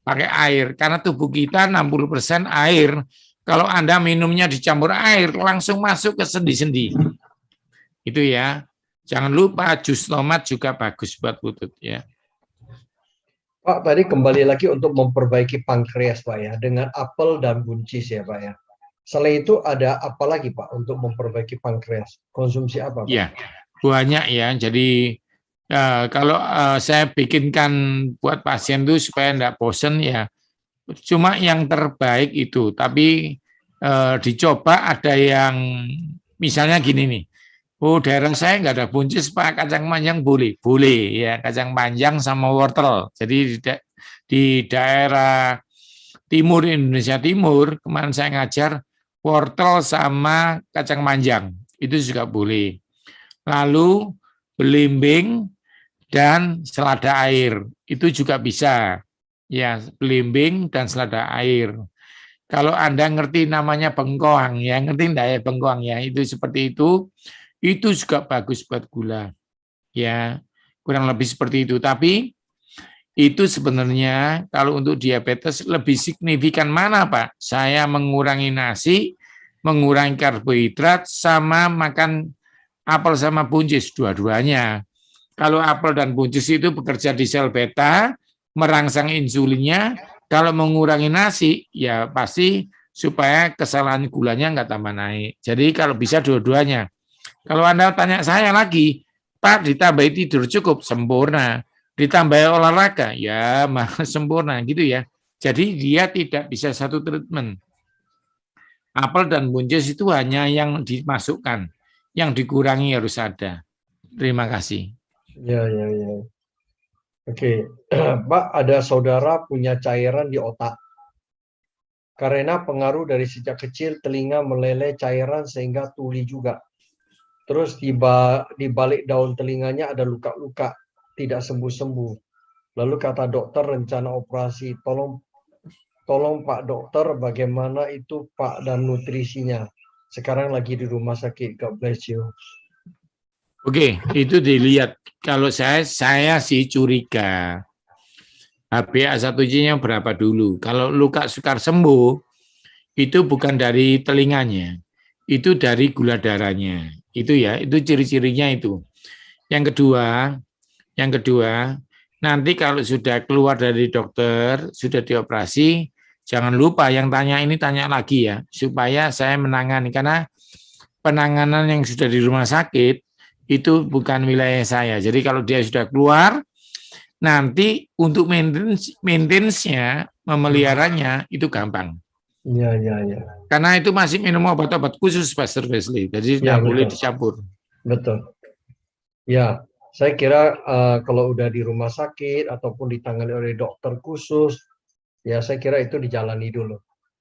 Pakai air, karena tubuh kita 60% air. Kalau Anda minumnya dicampur air, langsung masuk ke sendi-sendi. Itu ya. Jangan lupa jus tomat juga bagus buat lutut ya. Pak, tadi kembali lagi untuk memperbaiki pankreas Pak ya, dengan apel dan buncis ya Pak ya. Selain itu ada apa lagi Pak untuk memperbaiki pankreas? Konsumsi apa Pak? Ya, banyak ya. Jadi kalau saya bikinkan buat pasien tuh supaya enggak bosen ya, cuma yang terbaik itu. Tapi dicoba ada yang misalnya gini nih. Oh, daerah saya nggak ada buncis, Pak. Kacang panjang boleh, boleh ya. Kacang panjang sama wortel. Jadi di daerah timur Indonesia Timur kemarin saya ngajar wortel sama kacang panjang itu juga boleh. Lalu belimbing dan selada air itu juga bisa. Ya, belimbing dan selada air. Kalau Anda ngerti namanya bengkoang ya, ngerti enggak ya bengkoang ya, itu seperti itu juga bagus buat gula. Ya, kurang lebih seperti itu. Tapi itu sebenarnya kalau untuk diabetes lebih signifikan mana, Pak? Saya mengurangi nasi, mengurangi karbohidrat, sama makan apel sama buncis, dua-duanya. Kalau apel dan buncis itu bekerja di sel beta, merangsang insulinnya. Kalau mengurangi nasi, ya pasti supaya kesalahan gulanya nggak tambah naik. Jadi kalau bisa dua-duanya. Kalau Anda tanya saya lagi, Pak ditambah tidur cukup, sempurna. Ditambah olahraga, ya malah sempurna gitu ya. Jadi dia tidak bisa satu treatment. Apel dan buncis itu hanya yang dimasukkan, yang dikurangi harus ada. Terima kasih. Ya, ya, ya. Oke, Pak, ada saudara punya cairan di otak. Karena pengaruh dari sejak kecil telinga meleleh cairan sehingga tuli juga. Terus di balik daun telinganya ada luka-luka, tidak sembuh-sembuh. Lalu kata dokter rencana operasi. Tolong Pak dokter, bagaimana itu Pak dan nutrisinya? Sekarang lagi di rumah sakit. God bless you. Oke, itu dilihat. Kalau saya sih curiga HbA1c-nya berapa dulu. Kalau luka sukar sembuh, itu bukan dari telinganya, itu dari gula darahnya. Itu ya, itu ciri-cirinya itu. Yang kedua, nanti kalau sudah keluar dari dokter, sudah dioperasi, jangan lupa yang tanya ini tanya lagi ya, supaya saya menangani. Karena penanganan yang sudah di rumah sakit, itu bukan wilayah saya. Jadi kalau dia sudah keluar, nanti untuk maintenance-nya, memeliharanya itu gampang. Ya, ya, ya. Karena itu masih minum obat-obat khusus, Pastor Wesley. Jadi Ya, tidak boleh betul. dicampur. Betul. Ya, saya kira kalau udah di rumah sakit ataupun ditangani oleh dokter khusus, ya saya kira itu dijalani dulu.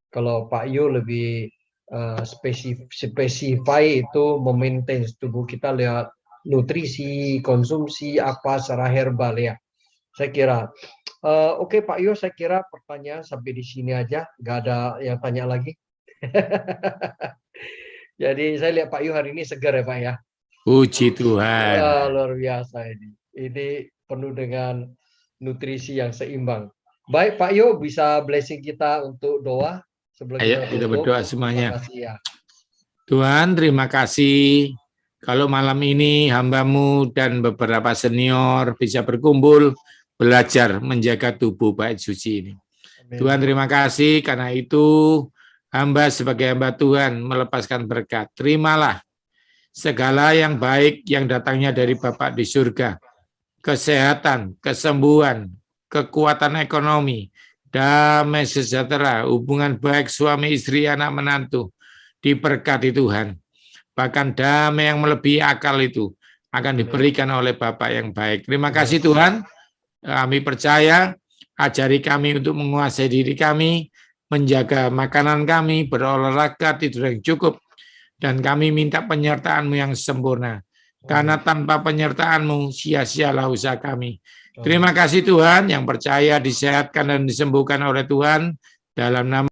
Kalau Pak Yu lebih spesify itu memaintain tubuh kita lewat nutrisi, konsumsi apa secara herbal ya. Saya kira. Oke Pak Yu, saya kira pertanyaan sampai di sini aja, nggak ada yang tanya lagi. Jadi saya lihat Pak Yu hari ini segar ya Pak ya. Puji Tuhan. Wah, luar biasa ini. Ini penuh dengan nutrisi yang seimbang. Baik Pak Yu, bisa blessing kita untuk doa sebelum Ayo kita kita tutup. berdoa Terima semuanya. kasih ya. Tuhan, terima kasih. Kalau malam ini hambamu dan beberapa senior bisa berkumpul, belajar menjaga tubuh bait suci ini. Amin. Tuhan, terima kasih karena itu hamba sebagai hamba Tuhan melepaskan berkat. Terimalah segala yang baik yang datangnya dari Bapa di surga. Kesehatan, kesembuhan, kekuatan ekonomi, damai sejahtera, hubungan baik suami istri, anak menantu, diberkati Tuhan. Bahkan damai yang melebihi akal itu akan diberikan oleh Bapa yang baik. Terima kasih Tuhan. Kami percaya, ajari kami untuk menguasai diri kami, menjaga makanan kami, berolahraga, tidur yang cukup, dan kami minta penyertaan-Mu yang sempurna. Karena tanpa penyertaan-Mu, sia-sialah usaha kami. Terima kasih Tuhan, yang percaya disehatkan dan disembuhkan oleh Tuhan, dalam nama